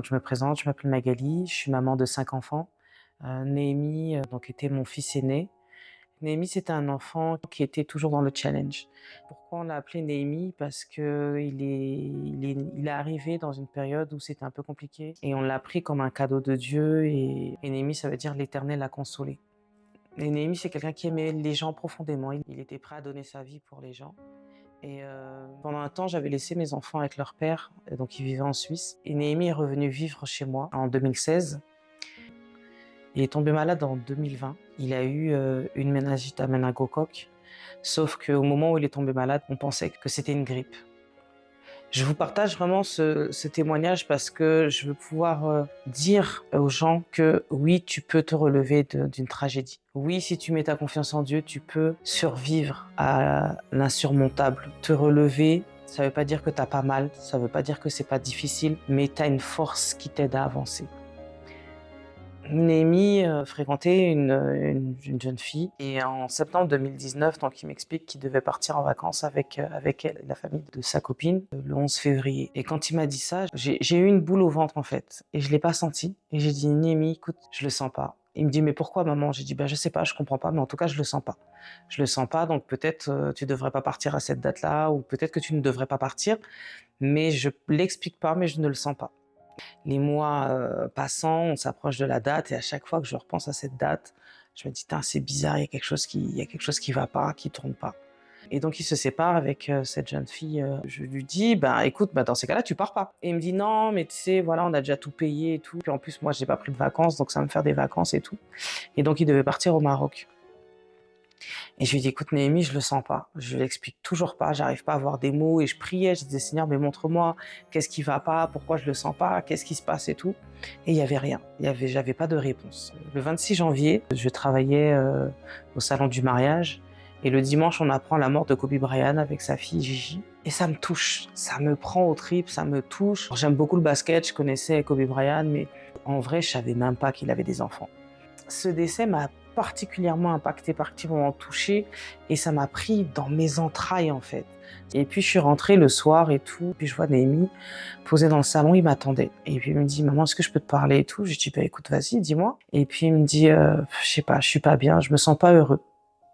Donc je me présente, je m'appelle Magali, je suis maman de 5 enfants. Néhémie, donc était mon fils aîné. Néhémie, c'était un enfant qui était toujours dans le challenge. Pourquoi on l'a appelé Néhémie? Parce qu'il est arrivé dans une période où c'était un peu compliqué et on l'a pris comme un cadeau de Dieu et Néhémie, ça veut dire l'Éternel l'a consolé. Et Néhémie, c'est quelqu'un qui aimait les gens profondément. Il était prêt à donner sa vie pour les gens. Et pendant un temps, j'avais laissé mes enfants avec leur père, donc ils vivaient en Suisse. Et Néhémie est revenu vivre chez moi en 2016. Il est tombé malade en 2020. Il a eu une méningite à méningocoque, sauf qu'au moment où il est tombé malade, on pensait que c'était une grippe. Je vous partage vraiment ce témoignage parce que je veux pouvoir dire aux gens que oui, tu peux te relever d'une tragédie. Oui, si tu mets ta confiance en Dieu, tu peux survivre à l'insurmontable. Te relever, ça ne veut pas dire que tu n'as pas mal, ça ne veut pas dire que c'est pas difficile, mais tu as une force qui t'aide à avancer. Néhémie fréquentait une jeune fille et en septembre 2019, donc il m'explique qu'il devait partir en vacances avec elle, la famille de sa copine, le 11 février. Et quand il m'a dit ça, j'ai eu une boule au ventre en fait et je l'ai pas senti. Et j'ai dit Néhémie, écoute, je le sens pas. Il me dit mais pourquoi maman? J'ai dit je sais pas, je comprends pas, mais en tout cas je le sens pas. Je le sens pas, donc peut-être tu devrais pas partir à cette date-là ou peut-être que tu ne devrais pas partir, mais je l'explique pas, mais je ne le sens pas. Les mois passant, on s'approche de la date et à chaque fois que je repense à cette date, je me dis c'est bizarre, il y a quelque chose qui va pas, qui tourne pas. Et donc il se sépare avec cette jeune fille. Je lui dis écoute, dans ces cas-là tu pars pas. Et il me dit non mais tu sais voilà on a déjà tout payé et tout. Puis en plus moi j'ai pas pris de vacances donc ça va me faire des vacances et tout. Et donc il devait partir au Maroc. Et je lui dis, écoute Néhémie, je le sens pas. Je l'explique toujours pas, j'arrive pas à avoir des mots. Et je priais, je disais, Seigneur, mais montre-moi, qu'est-ce qui va pas, pourquoi je le sens pas, qu'est-ce qui se passe et tout. Et il y avait rien, j'avais pas de réponse. Le 26 janvier, je travaillais au salon du mariage. Et le dimanche, on apprend la mort de Kobe Bryant avec sa fille Gigi. Et ça me touche, ça me prend aux tripes, ça me touche. J'aime beaucoup le basket, je connaissais Kobe Bryant, mais en vrai, je savais même pas qu'il avait des enfants. Ce décès m'a particulièrement impactée, particulièrement touchée et ça m'a pris dans mes entrailles en fait. Et puis je suis rentrée le soir et tout, puis je vois Néhémie posé dans le salon, il m'attendait. Et puis il me dit maman, est-ce que je peux te parler et tout? Je dis écoute, vas-y, dis-moi. Et puis il me dit je sais pas, je suis pas bien, je me sens pas heureux.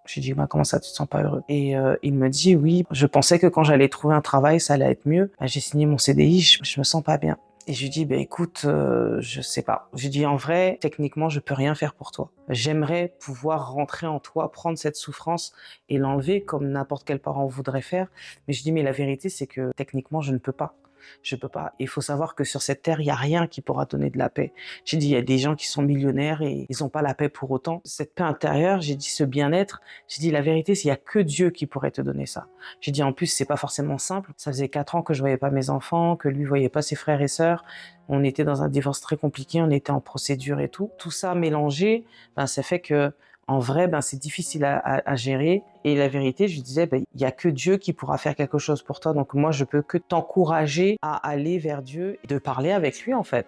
J'ai dit comment ça tu te sens pas heureux? Et il me dit oui, je pensais que quand j'allais trouver un travail ça allait être mieux. J'ai signé mon CDI, je me sens pas bien. Et je lui dis écoute, je sais pas. J'ai dit en vrai, techniquement, je peux rien faire pour toi. J'aimerais pouvoir rentrer en toi, prendre cette souffrance et l'enlever comme n'importe quel parent voudrait faire. Mais je dis mais la vérité, c'est que techniquement, je ne peux pas. Je peux pas. Il faut savoir que sur cette terre, il y a rien qui pourra donner de la paix. J'ai dit, il y a des gens qui sont millionnaires et ils ont pas la paix pour autant. Cette paix intérieure, j'ai dit, ce bien-être, j'ai dit, la vérité, c'est qu'il y a que Dieu qui pourrait te donner ça. J'ai dit, en plus, c'est pas forcément simple. Ça faisait 4 ans que je voyais pas mes enfants, que lui voyait pas ses frères et sœurs. On était dans un divorce très compliqué, on était en procédure et tout. Tout ça mélangé, ça fait que en vrai, c'est difficile à gérer. Et la vérité, je lui disais, il y a que Dieu qui pourra faire quelque chose pour toi. Donc moi, je peux que t'encourager à aller vers Dieu et de parler avec lui, en fait.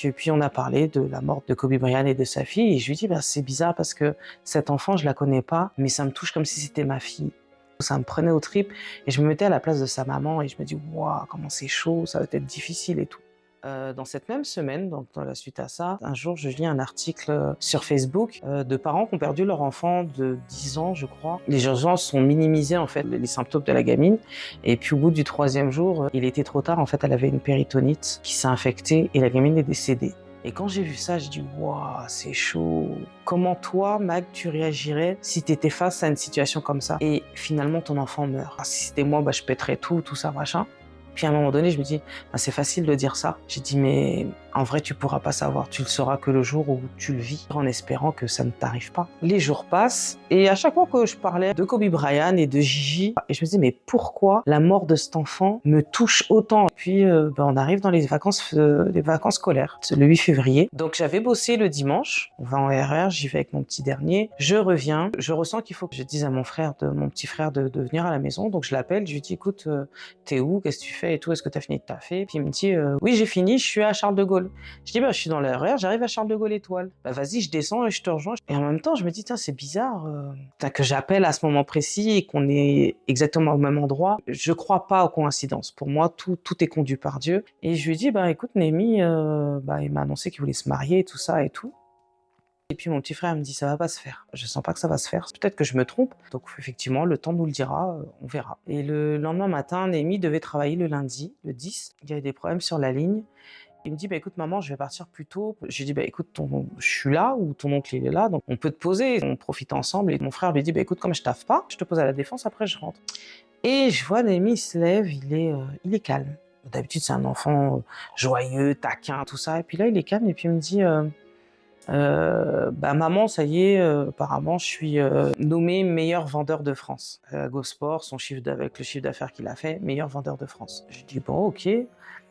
Et puis on a parlé de la mort de Kobe Bryant et de sa fille. Et je lui dis, c'est bizarre parce que cette enfant, je la connais pas, mais ça me touche comme si c'était ma fille. Ça me prenait aux tripes et je me mettais à la place de sa maman et je me dis, waouh, comment c'est chaud, ça va être difficile et tout. Dans cette même semaine, donc dans la suite à ça, un jour je lis un article sur Facebook de parents qui ont perdu leur enfant de 10 ans, je crois. Les urgences sont minimisées en fait, les symptômes de la gamine. Et puis au bout du 3e jour, il était trop tard. En fait, elle avait une péritonite qui s'est infectée et la gamine est décédée. Et quand j'ai vu ça, je dis waouh, c'est chaud. Comment toi, Mag, tu réagirais si tu étais face à une situation comme ça et finalement ton enfant meurt? Si c'était moi, je pèterais tout ça, machin. Puis à un moment donné, je me dis, c'est facile de dire ça. J'ai dit, mais en vrai, tu pourras pas savoir. Tu le sauras que le jour où tu le vis, en espérant que ça ne t'arrive pas. Les jours passent, et à chaque fois que je parlais de Kobe Bryant et de Gigi, et je me disais, mais pourquoi la mort de cet enfant me touche autant? Et puis, on arrive dans les vacances scolaires, c'est le 8 février. Donc j'avais bossé le dimanche, on va en RER, j'y vais avec mon petit dernier. Je reviens, je ressens qu'il faut que je dise à mon petit frère de venir à la maison. Donc je l'appelle, je lui dis, écoute, t'es où? Qu'est-ce que tu fais et tout? Est-ce que tu as fini de taffer? Puis il me dit oui, j'ai fini, je suis à Charles de Gaulle. Gaulle. Je dis, bah, je suis dans le RER, j'arrive à Charles de Gaulle Étoile. Bah, vas-y, je descends et je te rejoins. Et en même temps, je me dis, tiens, c'est bizarre que j'appelle à ce moment précis et qu'on est exactement au même endroit. Je crois pas aux coïncidences. Pour moi, tout est conduit par Dieu. Et je lui dis, bah, écoute, Némi, il m'a annoncé qu'il voulait se marier et tout ça et tout. Et puis mon petit frère me dit ça va pas se faire. Je sens pas que ça va se faire. Peut-être que je me trompe. Donc effectivement, le temps nous le dira, on verra. Et le lendemain matin, Némi devait travailler le lundi, le 10. Il y avait des problèmes sur la ligne. Il me dit bah écoute maman, je vais partir plus tôt. Je lui dis bah écoute, je suis là ou ton oncle il est là, donc on peut te poser, on profite ensemble. Et mon frère lui dit bah écoute, comme je taffe pas, je te pose à la défense, après je rentre. Et je vois Némi, il se lève, il est calme. D'habitude c'est un enfant joyeux, taquin, tout ça. Et puis là il est calme et puis il me dit bah maman, ça y est, apparemment je suis nommé meilleur vendeur de France. Gosport, avec le chiffre d'affaires qu'il a fait, meilleur vendeur de France. Je dis bon ok,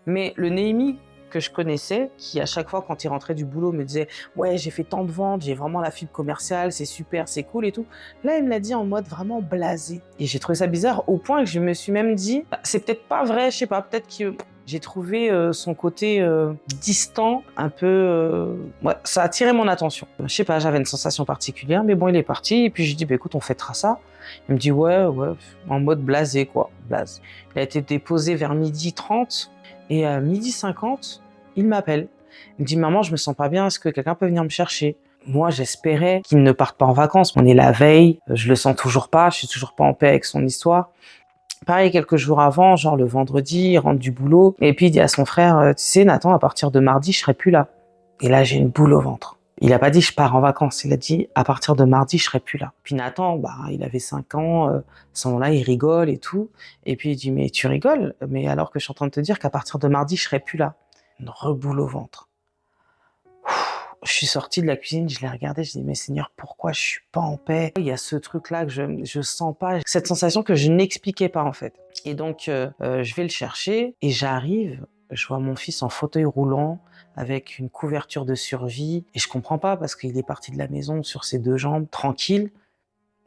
mais le Néhémie que je connaissais, qui à chaque fois quand il rentrait du boulot me disait ouais j'ai fait tant de ventes, j'ai vraiment la fibre commerciale, c'est super, c'est cool et tout. Là il me l'a dit en mode vraiment blasé. Et j'ai trouvé ça bizarre au point que je me suis même dit bah, c'est peut-être pas vrai, je sais pas, peut-être que j'ai trouvé son côté distant, un peu... Ouais, ça a attiré mon attention. Je sais pas, j'avais une sensation particulière, mais bon, il est parti. Et puis j'ai dit, bah, écoute, on fêtera ça. Il me dit, ouais, en mode blasé, quoi. Blase. Il a été déposé vers 12h30. Et à 12h50, il m'appelle. Il me dit, maman, je me sens pas bien, est-ce que quelqu'un peut venir me chercher? Moi, j'espérais qu'il ne parte pas en vacances. On est la veille, je le sens toujours pas, je suis toujours pas en paix avec son histoire. Pareil, quelques jours avant, genre le vendredi, il rentre du boulot, et puis il dit à son frère, tu sais Nathan, à partir de mardi, je serai plus là. Et là, j'ai une boule au ventre. Il a pas dit je pars en vacances, il a dit à partir de mardi, je serai plus là. Puis Nathan, bah, il avait 5 ans, à ce moment-là, il rigole et tout. Et puis il dit mais tu rigoles, mais alors que je suis en train de te dire qu'à partir de mardi, je serai plus là. Une reboule au ventre. Je suis sortie de la cuisine, je l'ai regardé, je dis mais Seigneur, pourquoi je suis pas en paix? Il y a ce truc-là que je sens pas, cette sensation que je n'expliquais pas en fait. Et donc je vais le chercher et j'arrive, je vois mon fils en fauteuil roulant avec une couverture de survie et je comprends pas parce qu'il est parti de la maison sur ses 2 jambes, tranquille.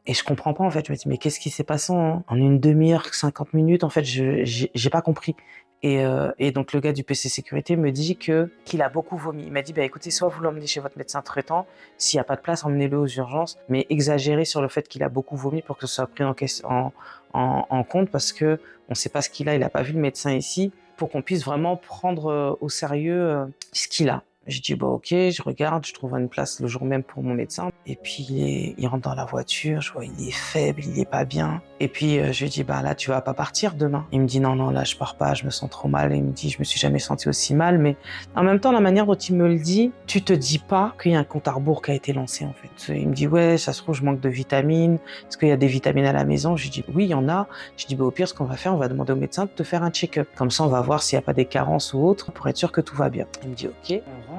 Et je comprends pas en fait, je me dis mais qu'est-ce qui s'est passé en une demi-heure, 50 minutes en fait, j'ai pas compris. Et donc le gars du PC sécurité me dit qu'il a beaucoup vomi. Il m'a dit bah écoutez, soit vous l'emmenez chez votre médecin traitant, s'il y a pas de place, emmenez-le aux urgences, mais exagérez sur le fait qu'il a beaucoup vomi pour que ce soit pris en compte parce que on sait pas ce qu'il a, il a pas vu le médecin ici, pour qu'on puisse vraiment prendre au sérieux ce qu'il a. Je dis bah ok, je regarde, je trouve une place le jour même pour mon médecin. Et puis il rentre dans la voiture, je vois il est faible, il est pas bien. Et puis je lui dis bah là tu vas pas partir demain. Il me dit non là je pars pas, je me sens trop mal. Et il me dit je me suis jamais senti aussi mal, mais en même temps la manière dont il me le dit, tu te dis pas qu'il y a un compte à rebours qui a été lancé en fait. Il me dit ouais ça se trouve je manque de vitamines, est-ce qu'il y a des vitamines à la maison? Je lui dis oui il y en a. Je dis bah au pire ce qu'on va faire, on va demander au médecin de te faire un check-up. Comme ça on va voir s'il y a pas des carences ou autre pour être sûr que tout va bien. Il me dit ok, on rentre.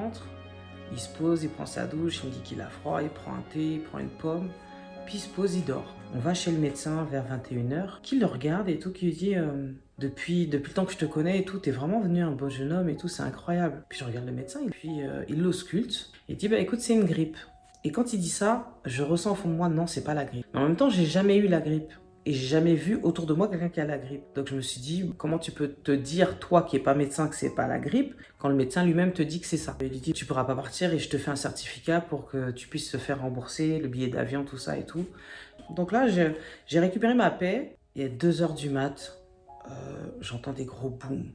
Il se pose, il prend sa douche, il me dit qu'il a froid, il prend un thé, il prend une pomme, puis il se pose, il dort. On va chez le médecin vers 21h, qui le regarde et tout, qui lui dit depuis le temps que je te connais et tout, t'es vraiment devenu un beau jeune homme et tout, c'est incroyable. Puis je regarde le médecin et puis il l'ausculte et dit bah écoute, c'est une grippe. Et quand il dit ça, je ressens au fond de moi non, c'est pas la grippe. Mais en même temps, j'ai jamais eu la grippe. Et j'ai jamais vu autour de moi quelqu'un qui a la grippe. Donc je me suis dit, comment tu peux te dire, toi qui n'es pas médecin, que c'est pas la grippe, quand le médecin lui-même te dit que c'est ça. Il lui dit, tu pourras pas partir et je te fais un certificat pour que tu puisses te faire rembourser le billet d'avion, tout ça et tout. Donc là, j'ai récupéré ma paix et à 2h du mat, j'entends des gros booms.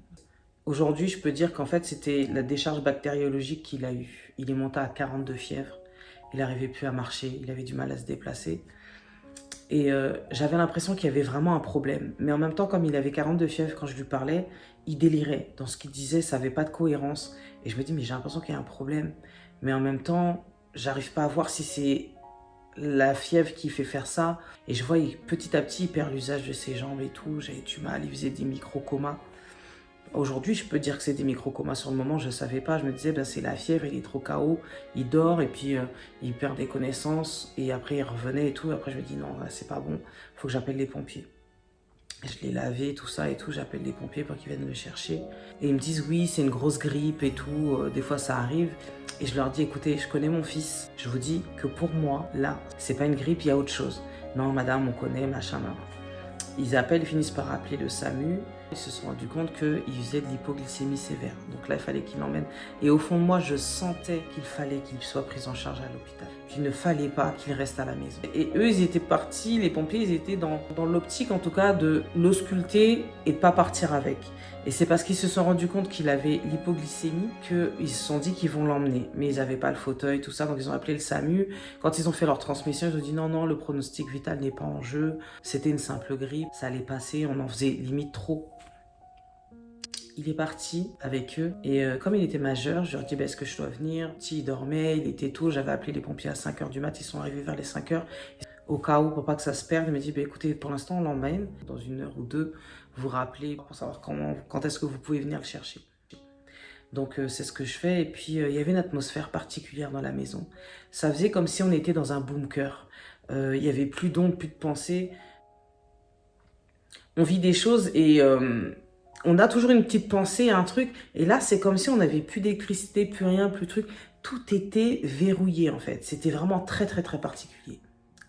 Aujourd'hui, je peux dire qu'en fait, c'était la décharge bactériologique qu'il a eue. Il est monté à 42 fièvres, il n'arrivait plus à marcher, il avait du mal à se déplacer. Et j'avais l'impression qu'il y avait vraiment un problème. Mais en même temps, comme il avait 42 fièvres quand je lui parlais, il délirait. Dans ce qu'il disait, ça n'avait pas de cohérence. Et je me dis, mais j'ai l'impression qu'il y a un problème. Mais en même temps, j'arrive pas à voir si c'est la fièvre qui fait faire ça. Et je vois, petit à petit, il perd l'usage de ses jambes et tout. J'avais du mal, il faisait des micro-comas. Aujourd'hui, je peux dire que c'est des micro-comas. Sur le moment, je ne savais pas. Je me disais, ben, c'est la fièvre, il est trop KO. Il dort et puis il perd des connaissances. Et après, il revenait et tout. Après, je me dis, non, c'est pas bon. Il faut que j'appelle les pompiers. Je l'ai lavé, tout ça et tout. J'appelle les pompiers pour qu'ils viennent me chercher. Et ils me disent, oui, c'est une grosse grippe et tout. Des fois, ça arrive. Et je leur dis, écoutez, je connais mon fils. Je vous dis que pour moi, là, c'est pas une grippe, il y a autre chose. Non, madame, on connaît, machin, machin. Ils appellent, ils finissent par appeler le SAMU. Ils se sont rendus compte qu'il faisait de l'hypoglycémie sévère. Donc là, il fallait qu'il l'emmène. Et au fond de moi, je sentais qu'il fallait qu'il soit pris en charge à l'hôpital. Qu'il ne fallait pas qu'il reste à la maison. Et eux, ils étaient partis, les pompiers, ils étaient dans l'optique, en tout cas, de l'ausculter et de pas partir avec. Et c'est parce qu'ils se sont rendus compte qu'il avait l'hypoglycémie qu'ils se sont dit qu'ils vont l'emmener. Mais ils n'avaient pas le fauteuil, tout ça, donc ils ont appelé le SAMU. Quand ils ont fait leur transmission, ils ont dit non, non, le pronostic vital n'est pas en jeu. C'était une simple grippe, ça allait passer, on en faisait limite trop. Il est parti avec eux et comme il était majeur, je leur ai dit est-ce que je dois venir? Il dormait, il était tôt, j'avais appelé les pompiers à 5h du mat, ils sont arrivés vers les 5h. Au cas où, pour pas que ça se perde, il m'a dit écoutez, pour l'instant on l'emmène, dans 1 heure ou 2, vous rappelez pour savoir quand est-ce que vous pouvez venir le chercher. Donc c'est ce que je fais et puis il y avait une atmosphère particulière dans la maison. Ça faisait comme si on était dans un bunker. Il n'y avait plus d'ondes, plus de pensée. On vit des choses et on a toujours une petite pensée, un truc. Et là, c'est comme si on n'avait plus d'électricité, plus rien, plus de truc. Tout était verrouillé, en fait. C'était vraiment très, très, très particulier.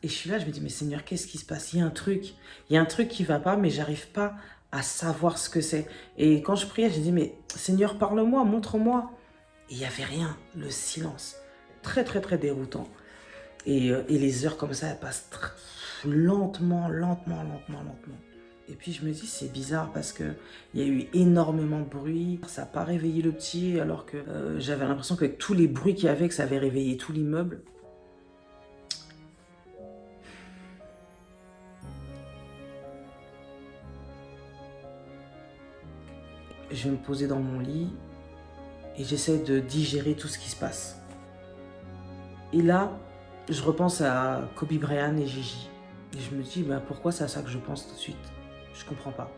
Et je suis là, je me dis, mais Seigneur, qu'est-ce qui se passe? Il y a un truc. Il y a un truc qui va pas, mais j'arrive pas à savoir ce que c'est. Et quand je priais, j'ai dit, mais Seigneur, parle-moi, montre-moi. Et il n'y avait rien, le silence. Très, très, très déroutant. Et les heures comme ça, elles passent lentement, lentement, lentement, lentement. Et puis je me dis, c'est bizarre parce qu'il y a eu énormément de bruit. Ça n'a pas réveillé le petit alors que j'avais l'impression qu'avec tous les bruits qu'il y avait, que ça avait réveillé tout l'immeuble. Je vais me poser dans mon lit et j'essaie de digérer tout ce qui se passe. Et là, je repense à Kobe Bryant et Gigi. Et je me dis, pourquoi c'est à ça que je pense tout de suite? Je comprends pas.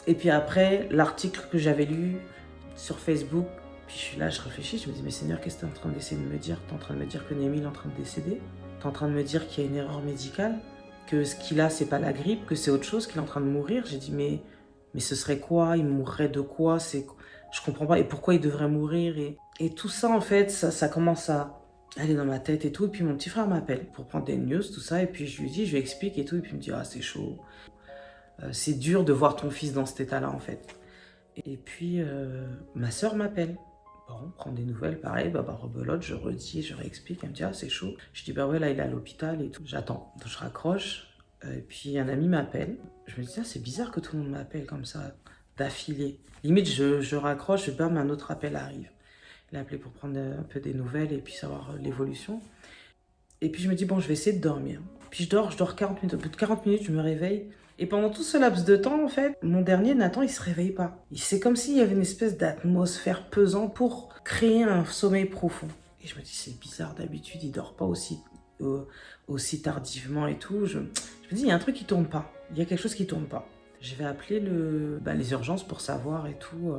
Et puis après, l'article que j'avais lu sur Facebook, puis je suis là, je réfléchis, je me dis, mais Seigneur, qu'est-ce que tu es en train d'essayer de me dire? Tu es en train de me dire que Néhémie est en train de décéder? Tu es en train de me dire qu'il y a une erreur médicale? Que ce qu'il a, c'est pas la grippe? Que c'est autre chose? Qu'il est en train de mourir? J'ai dit, mais ce serait quoi? Il mourrait de quoi? Je comprends pas. Et pourquoi il devrait mourir? Et tout ça, en fait, ça commence à aller dans ma tête et tout. Et puis mon petit frère m'appelle pour prendre des news, tout ça. Et puis je lui dis, je lui explique et tout. Et puis il me dit, ah, c'est chaud. C'est dur de voir ton fils dans cet état-là, en fait. Et puis, ma sœur m'appelle. Bon, on prend des nouvelles, pareil, rebelote, je redis, je réexplique. Elle me dit, ah, c'est chaud. Je dis, ouais, là, il est à l'hôpital et tout. J'attends. Donc, je raccroche. Et puis, un ami m'appelle. Je me dis, ah, c'est bizarre que tout le monde m'appelle comme ça, d'affilée. Limite, je raccroche, bam, un autre appel arrive. Il a appelé pour prendre un peu des nouvelles et puis savoir l'évolution. Et puis, je me dis, bon, je vais essayer de dormir. Puis, je dors 40 minutes. Au bout de 40 minutes, je me réveille. Et pendant tout ce laps de temps, en fait, mon dernier, Nathan, il se réveille pas. C'est comme s'il y avait une espèce d'atmosphère pesante pour créer un sommeil profond. Et je me dis, c'est bizarre, d'habitude, il dort pas aussi tardivement et tout. Je me dis, il y a un truc qui tourne pas. Il y a quelque chose qui tourne pas. Je vais appeler les urgences pour savoir et tout,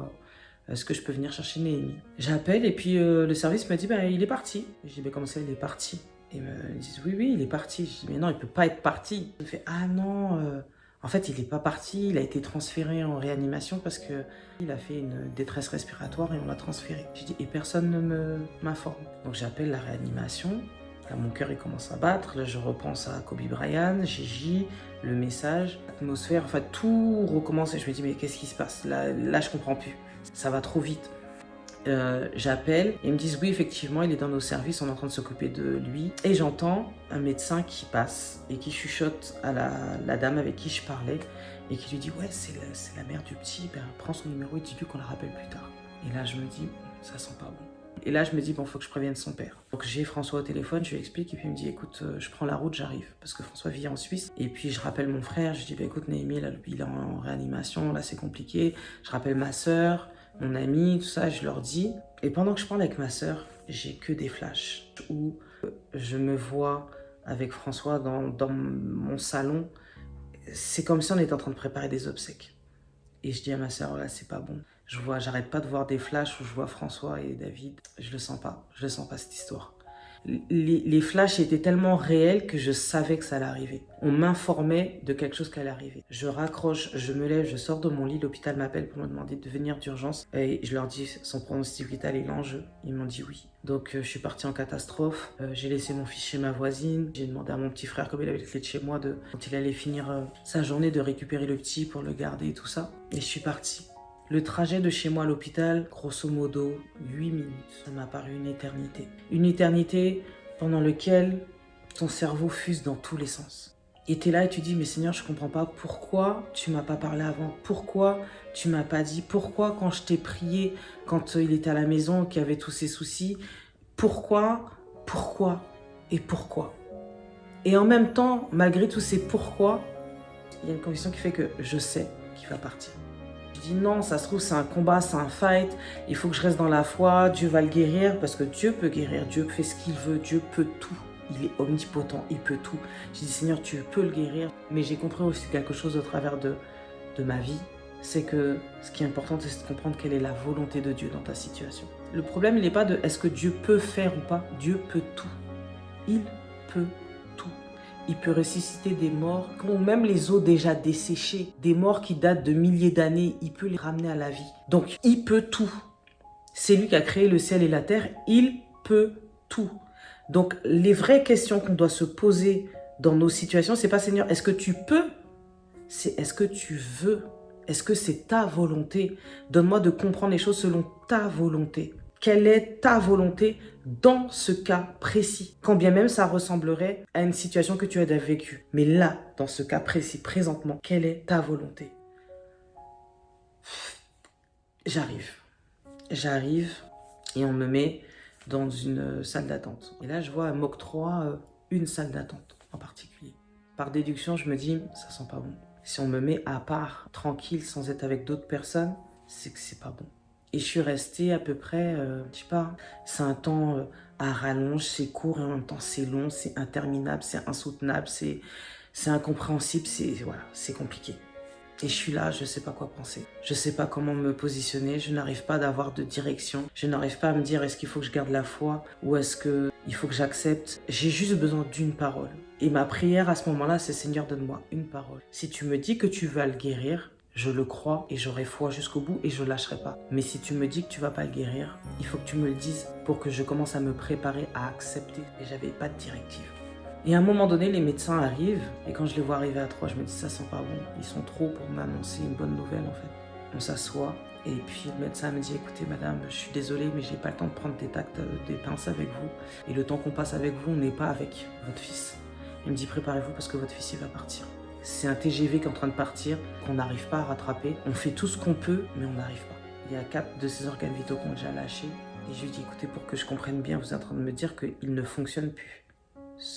est-ce que je peux venir chercher Néhémie. J'appelle et puis le service me dit, il est parti. Je dis, comment ça, il est parti? Et ils me disent, oui, il est parti. Je dis, mais non, il peut pas être parti. Il me fait, ah non... En fait, il n'est pas parti, il a été transféré en réanimation parce qu'il a fait une détresse respiratoire et on l'a transféré. J'ai dit, et personne ne m'informe. Donc j'appelle la réanimation, là mon cœur il commence à battre, là je repense à Kobe Bryant, Gigi, le message, l'atmosphère, enfin tout recommence et je me dis, mais qu'est-ce qui se passe? Là je comprends plus, ça va trop vite. J'appelle et ils me disent oui effectivement il est dans nos services, on est en train de s'occuper de lui et j'entends un médecin qui passe et qui chuchote à la dame avec qui je parlais et qui lui dit ouais c'est la mère du petit, prends son numéro et dis-lui qu'on la rappelle plus tard. Et là je me dis ça sent pas bon. Et là je me dis faut que je prévienne son père. Donc j'ai François au téléphone, je lui explique et puis il me dit écoute je prends la route, j'arrive parce que François vit en Suisse. Et puis je rappelle mon frère, je dis écoute Néhémie là, il est en réanimation, là c'est compliqué. Je rappelle ma sœur, mon ami, tout ça, je leur dis. Et pendant que je parle avec ma sœur, j'ai que des flashs où je me vois avec François dans mon salon. C'est comme si on était en train de préparer des obsèques. Et je dis à ma sœur, là, c'est pas bon. J'arrête pas de voir des flashs où je vois François et David. Je le sens pas cette histoire. Les flashs étaient tellement réels que je savais que ça allait arriver. On m'informait de quelque chose qui allait arriver. Je raccroche, je me lève, je sors de mon lit, l'hôpital m'appelle pour me demander de venir d'urgence. Et je leur dis, son pronostic vital est l'enjeu. Ils m'ont dit oui. Donc je suis parti en catastrophe. J'ai laissé mon fils chez ma voisine. J'ai demandé à mon petit frère, comme il avait les clés de chez moi, quand il allait finir sa journée, de récupérer le petit pour le garder et tout ça. Et je suis parti. Le trajet de chez moi à l'hôpital, grosso modo, 8 minutes. Ça m'a paru une éternité. Une éternité pendant laquelle ton cerveau fuse dans tous les sens. Et t'es là et tu dis, mais Seigneur, je comprends pas pourquoi tu m'as pas parlé avant. Pourquoi tu m'as pas dit. Pourquoi quand je t'ai prié, quand il était à la maison, qu'il y avait tous ces soucis. Pourquoi et pourquoi. Et en même temps, malgré tous ces pourquoi, il y a une condition qui fait que je sais qu'il va partir. Je dis non, ça se trouve c'est un combat, c'est un fight, il faut que je reste dans la foi, Dieu va le guérir, parce que Dieu peut guérir, Dieu fait ce qu'il veut, Dieu peut tout, il est omnipotent, il peut tout. Je dis Seigneur, tu peux le guérir, mais j'ai compris aussi quelque chose au travers de ma vie, c'est que ce qui est important, c'est de comprendre quelle est la volonté de Dieu dans ta situation. Le problème, il n'est pas de est-ce que Dieu peut faire ou pas, Dieu peut tout. Il peut tout. Il peut ressusciter des morts, ou même les os déjà desséchés, des morts qui datent de milliers d'années, il peut les ramener à la vie. Donc, il peut tout. C'est lui qui a créé le ciel et la terre, il peut tout. Donc, les vraies questions qu'on doit se poser dans nos situations, c'est pas Seigneur, est-ce que tu peux? C'est est-ce que tu veux? Est-ce que c'est ta volonté? Donne-moi de comprendre les choses selon ta volonté. Quelle est ta volonté dans ce cas précis? Quand bien même ça ressemblerait à une situation que tu as déjà vécue. Mais là, dans ce cas précis, présentement, quelle est ta volonté? J'arrive et on me met dans une salle d'attente. Et là, je vois, elle m'octroie une salle d'attente en particulier. Par déduction, je me dis, ça sent pas bon. Si on me met à part, tranquille, sans être avec d'autres personnes, c'est que c'est pas bon. Et je suis restée à peu près, je sais pas, c'est un temps à rallonge, c'est court et en même temps c'est long, c'est interminable, c'est insoutenable, c'est incompréhensible, c'est compliqué. Et je suis là, je sais pas quoi penser. Je sais pas comment me positionner, je n'arrive pas d'avoir de direction. Je n'arrive pas à me dire est-ce qu'il faut que je garde la foi ou est-ce qu'il faut que j'accepte. J'ai juste besoin d'une parole. Et ma prière à ce moment-là, c'est Seigneur, donne-moi une parole. Si tu me dis que tu vas le guérir, je le crois et j'aurai foi jusqu'au bout et je ne lâcherai pas. Mais si tu me dis que tu vas pas le guérir, il faut que tu me le dises pour que je commence à me préparer à accepter. Et j'avais pas de directive. Et à un moment donné, les médecins arrivent, et quand je les vois arriver à 3, je me dis ça sent pas bon. Ils sont trop pour m'annoncer une bonne nouvelle en fait. On s'assoit, et puis le médecin me dit écoutez madame, je suis désolée, mais j'ai pas le temps de prendre des pinces avec vous. Et le temps qu'on passe avec vous, on n'est pas avec votre fils. Il me dit préparez-vous parce que votre fils il va partir. C'est un TGV qui est en train de partir, qu'on n'arrive pas à rattraper. On fait tout ce qu'on peut, mais on n'arrive pas. Il y a 4 de ses organes vitaux qu'on a déjà lâchés. Et je lui dis écoutez, pour que je comprenne bien, vous êtes en train de me dire qu'il ne fonctionne plus.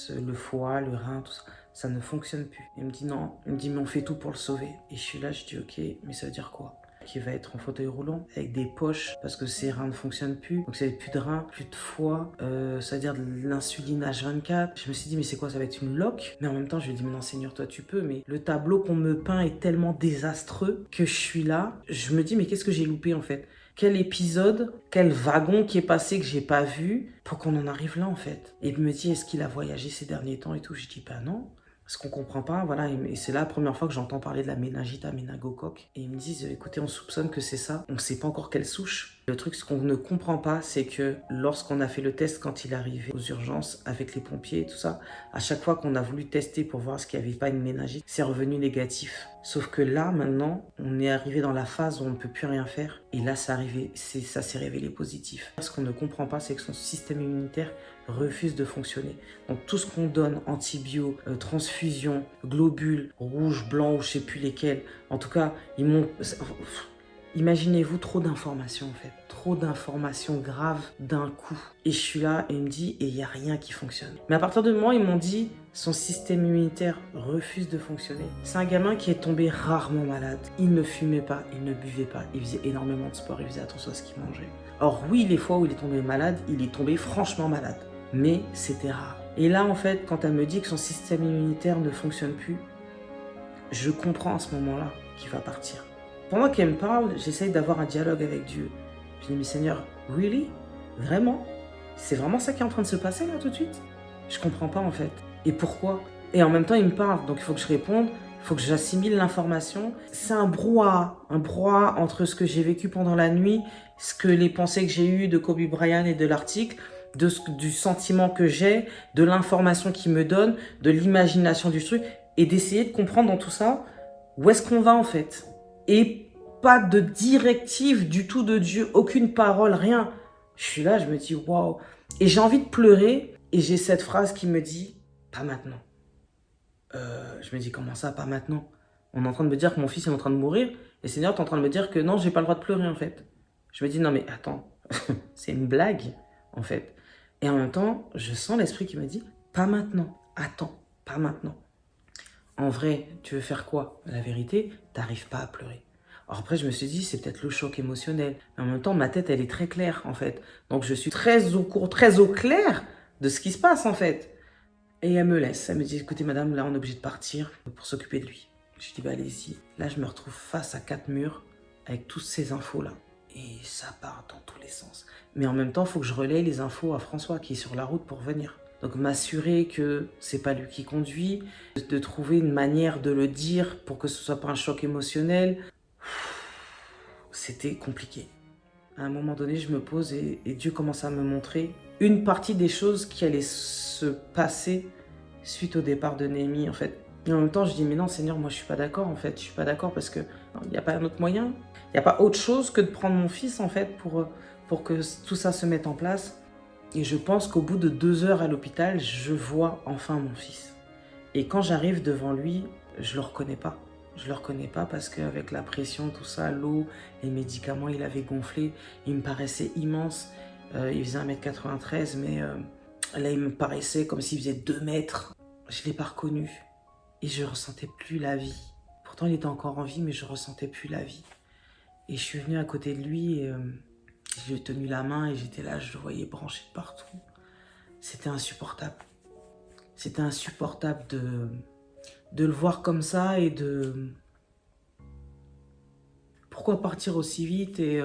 Le foie, le rein, tout ça, ça ne fonctionne plus. Il me dit non, il me dit mais on fait tout pour le sauver. Et je suis là, je dis ok, mais ça veut dire quoi? Qu'il va être en fauteuil roulant, avec des poches, parce que ses reins ne fonctionnent plus. Donc ça va être plus de reins, plus de foie, ça veut dire de l'insuline H24. Je me suis dit mais c'est quoi, ça va être une loque? Mais en même temps je lui ai dit mais non Seigneur, toi tu peux, mais le tableau qu'on me peint est tellement désastreux que je suis là. Je me dis mais qu'est-ce que j'ai loupé en fait? Quel épisode, quel wagon qui est passé que j'ai pas vu pour qu'on en arrive là en fait. Et il me dit est-ce qu'il a voyagé ces derniers temps et tout. Je dis bah non, parce qu'on comprend pas, voilà. Et c'est la première fois que j'entends parler de la méningite à méningocoque. Et ils me disent écoutez, on soupçonne que c'est ça, on sait pas encore quelle souche. Le truc, ce qu'on ne comprend pas, c'est que lorsqu'on a fait le test quand il est arrivé aux urgences avec les pompiers et tout ça, à chaque fois qu'on a voulu tester pour voir ce qu'il n'y avait pas une méningite, c'est revenu négatif. Sauf que là, maintenant, on est arrivé dans la phase où on ne peut plus rien faire. Et là, ça s'est révélé positif. Ce qu'on ne comprend pas, c'est que son système immunitaire refuse de fonctionner. Donc tout ce qu'on donne, antibio, transfusion, globules, rouge, blanc ou je sais plus lesquels, en tout cas, ils m'ont... Imaginez-vous trop d'informations en fait, trop d'informations graves d'un coup. Et je suis là et il me dit, et il n'y a rien qui fonctionne. Mais à partir de moment, ils m'ont dit, son système immunitaire refuse de fonctionner. C'est un gamin qui est tombé rarement malade. Il ne fumait pas, il ne buvait pas, il faisait énormément de sport, il faisait attention à ce qu'il mangeait. Or oui, les fois où il est tombé malade, il est tombé franchement malade. Mais c'était rare. Et là en fait, quand elle me dit que son système immunitaire ne fonctionne plus, je comprends à ce moment-là qu'il va partir. Pendant qu'elle me parle, j'essaye d'avoir un dialogue avec Dieu. Je dis, mais Seigneur, really? Vraiment? c'est vraiment ça qui est en train de se passer là tout de suite? Je comprends pas en fait. Et pourquoi? Et en même temps, il me parle, donc il faut que je réponde, il faut que j'assimile l'information. C'est un brouhaha entre ce que j'ai vécu pendant la nuit, les pensées que j'ai eues de Kobe Bryant et de l'article, du sentiment que j'ai, de l'information qu'il me donne, de l'imagination du truc, et d'essayer de comprendre dans tout ça où est-ce qu'on va en fait. Et pas de directive du tout de Dieu, aucune parole, rien. Je suis là, je me dis waouh. Et j'ai envie de pleurer, et j'ai cette phrase qui me dit pas maintenant. Je me dis comment ça, pas maintenant? On est en train de me dire que mon fils est en train de mourir, et Seigneur, tu es en train de me dire que non, j'ai pas le droit de pleurer en fait. Je me dis non mais attends, c'est une blague en fait. Et en même temps, je sens l'esprit qui me dit pas maintenant, attends, pas maintenant. En vrai, tu veux faire quoi? La vérité, t'arrives pas à pleurer. Alors après, je me suis dit, c'est peut-être le choc émotionnel. Mais en même temps, ma tête, elle est très claire, en fait. Donc, je suis très au clair de ce qui se passe, en fait. Et elle me laisse. Elle me dit, écoutez, madame, là, on est obligé de partir pour s'occuper de lui. Je dis, bah, allez-y. Là, je me retrouve face à 4 murs avec toutes ces infos-là. Et ça part dans tous les sens. Mais en même temps, il faut que je relaye les infos à François, qui est sur la route pour venir. Donc m'assurer que c'est pas lui qui conduit, de trouver une manière de le dire pour que ce soit pas un choc émotionnel. C'était compliqué. À un moment donné, je me pose et Dieu commence à me montrer une partie des choses qui allaient se passer suite au départ de Néhémie, en fait. Et en même temps, je dis, mais non, Seigneur, moi, je suis pas d'accord, en fait. Je suis pas d'accord parce que il n'y a pas un autre moyen. Il n'y a pas autre chose que de prendre mon fils, en fait, pour que tout ça se mette en place. Et je pense qu'au bout de 2 heures à l'hôpital, je vois enfin mon fils. Et quand j'arrive devant lui, je le reconnais pas. Je le reconnais pas parce qu'avec la pression, tout ça, l'eau, les médicaments, il avait gonflé. Il me paraissait immense. Il faisait 1m93, mais là, il me paraissait comme s'il faisait 2 mètres. Je l'ai pas reconnu. Et je ressentais plus la vie. Pourtant, il était encore en vie, mais je ressentais plus la vie. Et je suis venue à côté de lui et je lui ai tenu la main et j'étais là, je le voyais branché de partout. C'était insupportable. C'était insupportable de le voir comme ça et de... Pourquoi partir aussi vite et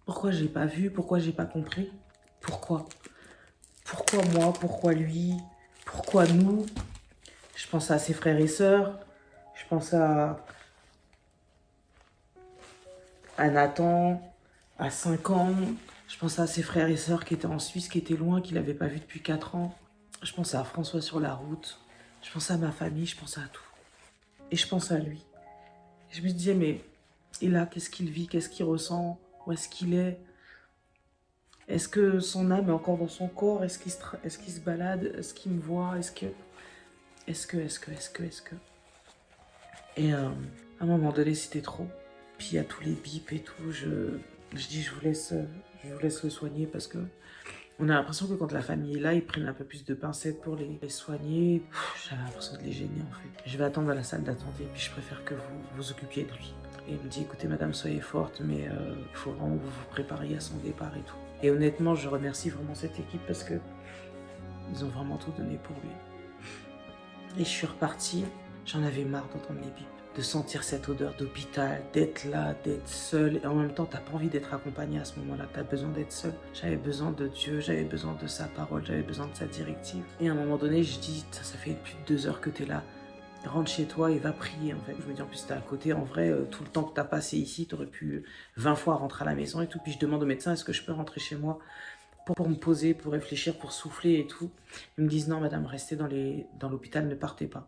pourquoi j'ai pas vu, pourquoi j'ai pas compris? Pourquoi? Pourquoi moi? Pourquoi lui? Pourquoi nous? Je pense à ses frères et sœurs. Je pense à Nathan, à 5 ans. Je pense à ses frères et sœurs qui étaient en Suisse, qui étaient loin, qu'il n'avait pas vu depuis 4 ans. Je pense à François sur la route. Je pense à ma famille, je pense à tout. Et je pense à lui. Et je me disais, mais et là, qu'est-ce qu'il vit? Qu'est-ce qu'il ressent? Où est-ce qu'il est? Est-ce que son âme est encore dans son corps? Est-ce qu'il se balade? Est-ce qu'il me voit? Est-ce que... Et à un moment donné, c'était trop. Puis il y a tous les bips et tout. Je dis, je vous laisse le soigner parce que on a l'impression que quand la famille est là, ils prennent un peu plus de pincettes pour les soigner. J'avais l'impression de les gêner en fait. Je vais attendre à la salle d'attente et puis je préfère que vous vous occupiez de lui. Et il me dit, écoutez madame, soyez forte, mais il faut vraiment que vous vous prépariez à son départ et tout. Et honnêtement, je remercie vraiment cette équipe parce que ils ont vraiment tout donné pour lui. Et je suis repartie, j'en avais marre d'entendre les bips, de sentir cette odeur d'hôpital, d'être là, d'être seule. Et en même temps, t'as pas envie d'être accompagnée à ce moment-là, t'as besoin d'être seule. J'avais besoin de Dieu, j'avais besoin de sa parole, j'avais besoin de sa directive. Et à un moment donné, je dis, ça fait plus de 2 heures que t'es là. Rentre chez toi et va prier en fait. Je me dis en plus t'es à côté, en vrai, tout le temps que t'as passé ici, t'aurais pu 20 fois rentrer à la maison et tout. Puis je demande au médecin, est-ce que je peux rentrer chez moi pour me poser, pour réfléchir, pour souffler et tout. Ils me disent non madame, restez dans l'hôpital, ne partez pas.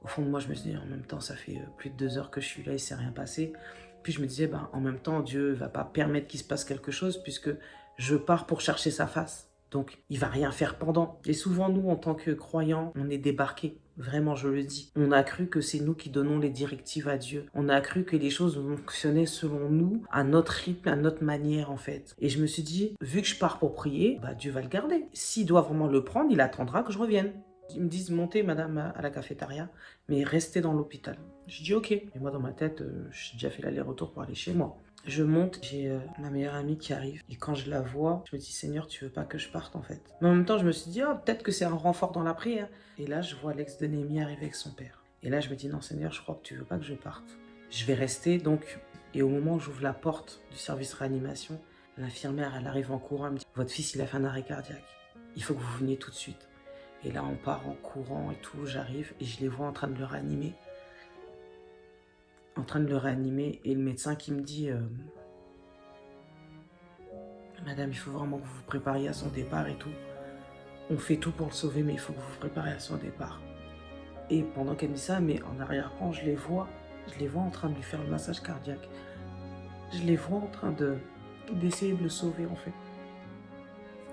Au fond de moi, je me dis en même temps, ça fait plus de 2 heures que je suis là, il s'est rien passé. Puis je me disais, en même temps, Dieu va pas permettre qu'il se passe quelque chose puisque je pars pour chercher sa face. Donc, il va rien faire pendant. Et souvent, nous, en tant que croyants, on est débarqués. Vraiment, je le dis. On a cru que c'est nous qui donnons les directives à Dieu. On a cru que les choses fonctionnaient selon nous, à notre rythme, à notre manière, en fait. Et je me suis dit, vu que je pars pour prier, Dieu va le garder. S'il doit vraiment le prendre, il attendra que je revienne. Ils me disent, montez, madame, à la cafétéria, mais restez dans l'hôpital. Je dis, ok. Et moi, dans ma tête, j'ai déjà fait l'aller-retour pour aller chez moi. Je monte, j'ai ma meilleure amie qui arrive. Et quand je la vois, je me dis, Seigneur, tu veux pas que je parte, en fait. Mais en même temps, je me suis dit, oh, peut-être que c'est un renfort dans la prière. Et là, je vois l'ex de Néhémie arriver avec son père. Et là, je me dis, non, Seigneur, je crois que tu veux pas que je parte. Je vais rester, donc... Et au moment où j'ouvre la porte du service réanimation, L'infirmière, elle arrive en courant, elle me dit, votre fils, il a fait un arrêt cardiaque. Il faut que vous veniez tout de suite. Et là, on part en courant et tout, j'arrive et je les vois en train de le réanimer. Et le médecin qui me dit, madame, il faut vraiment que vous vous prépariez à son départ et tout. On fait tout pour le sauver, mais il faut que vous vous prépariez à son départ. Et pendant qu'elle me dit ça, mais en arrière-plan, je les vois en train de lui faire le massage cardiaque. Je les vois en train d'essayer de le sauver, en fait.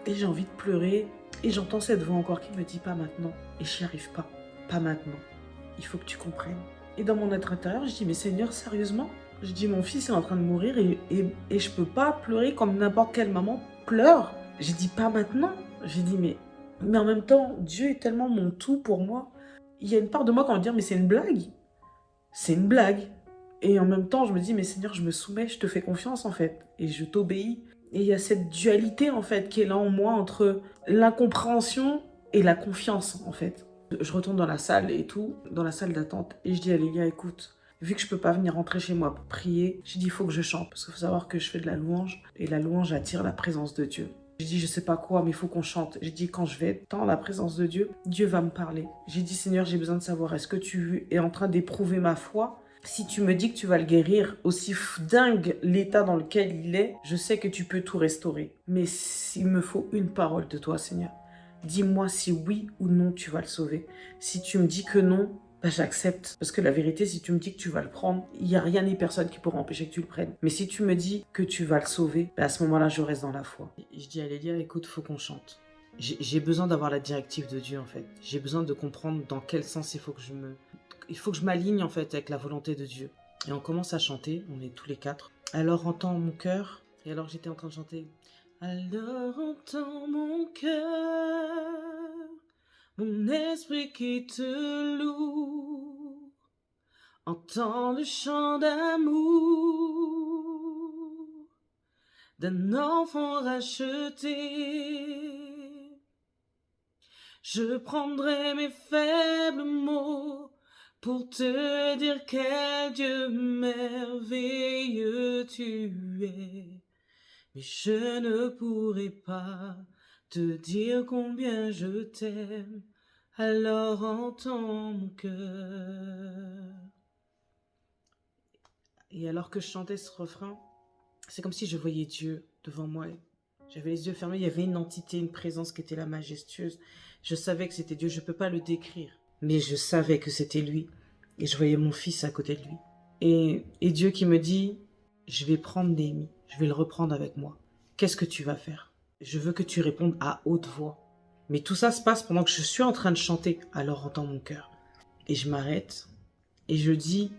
Et j'ai envie de pleurer. Et j'entends cette voix encore qui me dit pas maintenant. Et j'y arrive pas. Pas maintenant. Il faut que tu comprennes. Et dans mon être intérieur, je dis, mais Seigneur, sérieusement? Je dis, mon fils est en train de mourir et je peux pas pleurer comme n'importe quelle maman pleure. J'ai dit, pas maintenant. J'ai dit, mais en même temps, Dieu est tellement mon tout pour moi. Il y a une part de moi qui va me dire, mais c'est une blague. C'est une blague. Et en même temps, je me dis, mais Seigneur, je me soumets, je te fais confiance en fait. Et je t'obéis. Et il y a cette dualité en fait qui est là en moi entre l'incompréhension et la confiance en fait. Je retourne dans la salle et tout, dans la salle d'attente, et je dis à Lélia, écoute, vu que je peux pas venir rentrer chez moi pour prier, j'ai dit, il faut que je chante, parce qu'il faut savoir que je fais de la louange, et la louange attire la présence de Dieu. J'ai dit, je sais pas quoi, mais il faut qu'on chante. J'ai dit, quand je vais être dans la présence de Dieu, Dieu va me parler. J'ai dit, Seigneur, j'ai besoin de savoir, est-ce que tu es en train d'éprouver ma foi? Si tu me dis que tu vas le guérir, aussi dingue l'état dans lequel il est, je sais que tu peux tout restaurer. Mais il me faut une parole de toi, Seigneur. Dis-moi si oui ou non tu vas le sauver. Si tu me dis que non, bah j'accepte. Parce que la vérité, si tu me dis que tu vas le prendre, il n'y a rien ni personne qui pourra empêcher que tu le prennes. Mais si tu me dis que tu vas le sauver, bah à ce moment-là, je reste dans la foi. Et je dis à Lélia, écoute, faut qu'on chante. J'ai besoin d'avoir la directive de Dieu, en fait. J'ai besoin de comprendre dans quel sens il faut que je m'aligne, en fait, avec la volonté de Dieu. Et on commence à chanter, on est tous les quatre. Alors entends mon cœur, et alors j'étais en train de chanter... Alors entends mon cœur, mon esprit qui te loue, entends le chant d'amour d'un enfant racheté. Je prendrai mes faibles mots pour te dire quel Dieu merveilleux tu es. Mais je ne pourrai pas te dire combien je t'aime, alors entends mon cœur. Et alors que je chantais ce refrain, c'est comme si je voyais Dieu devant moi. J'avais les yeux fermés, il y avait une entité, une présence qui était là majestueuse. Je savais que c'était Dieu, je ne peux pas le décrire, mais je savais que c'était lui. Et je voyais mon fils à côté de lui. Et Dieu qui me dit, je vais prendre Néhémie, je vais le reprendre avec moi. Qu'est-ce que tu vas faire? Je veux que tu répondes à haute voix. Mais tout ça se passe pendant que je suis en train de chanter. Alors entends mon cœur. Et je m'arrête et je dis,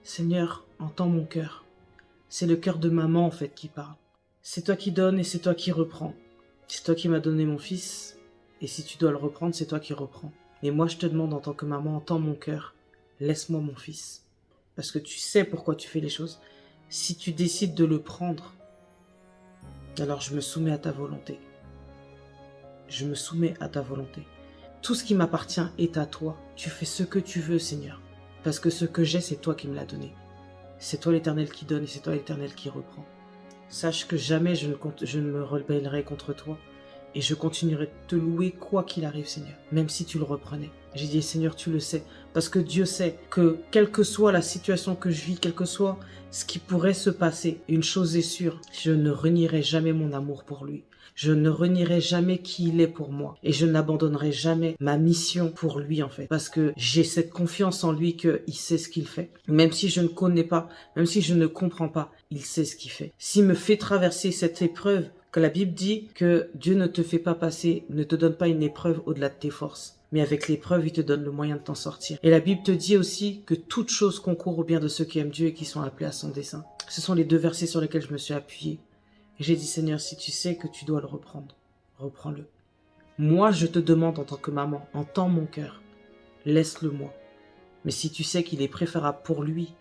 Seigneur, entends mon cœur. C'est le cœur de maman en fait qui parle. C'est toi qui donnes et c'est toi qui reprends. C'est toi qui m'as donné mon fils. Et si tu dois le reprendre, c'est toi qui reprends. Mais moi je te demande en tant que maman, entends mon cœur. Laisse-moi mon fils. Parce que tu sais pourquoi tu fais les choses. Si tu décides de le prendre, alors je me soumets à ta volonté. Je me soumets à ta volonté. Tout ce qui m'appartient est à toi. Tu fais ce que tu veux, Seigneur. Parce que ce que j'ai, c'est toi qui me l'as donné. C'est toi l'Éternel qui donne et c'est toi l'Éternel qui reprend. Sache que jamais je ne me rebellerai contre toi. Et je continuerai de te louer quoi qu'il arrive, Seigneur. Même si tu le reprenais. J'ai dit, Seigneur, tu le sais. Parce que Dieu sait que quelle que soit la situation que je vis, quel que soit ce qui pourrait se passer, une chose est sûre, je ne renierai jamais mon amour pour lui. Je ne renierai jamais qui il est pour moi. Et je n'abandonnerai jamais ma mission pour lui, en fait. Parce que j'ai cette confiance en lui qu'il sait ce qu'il fait. Même si je ne connais pas, même si je ne comprends pas, il sait ce qu'il fait. S'il me fait traverser cette épreuve, que la Bible dit que Dieu ne te fait pas passer, ne te donne pas une épreuve au-delà de tes forces. Mais avec l'épreuve, il te donne le moyen de t'en sortir. Et la Bible te dit aussi que toute chose concourt au bien de ceux qui aiment Dieu et qui sont appelés à son dessein. Ce sont les deux versets sur lesquels je me suis appuyée. Et j'ai dit, Seigneur, si tu sais que tu dois le reprendre, reprends-le. Moi, je te demande en tant que maman, entends mon cœur, laisse-le moi. Mais si tu sais qu'il est préférable pour lui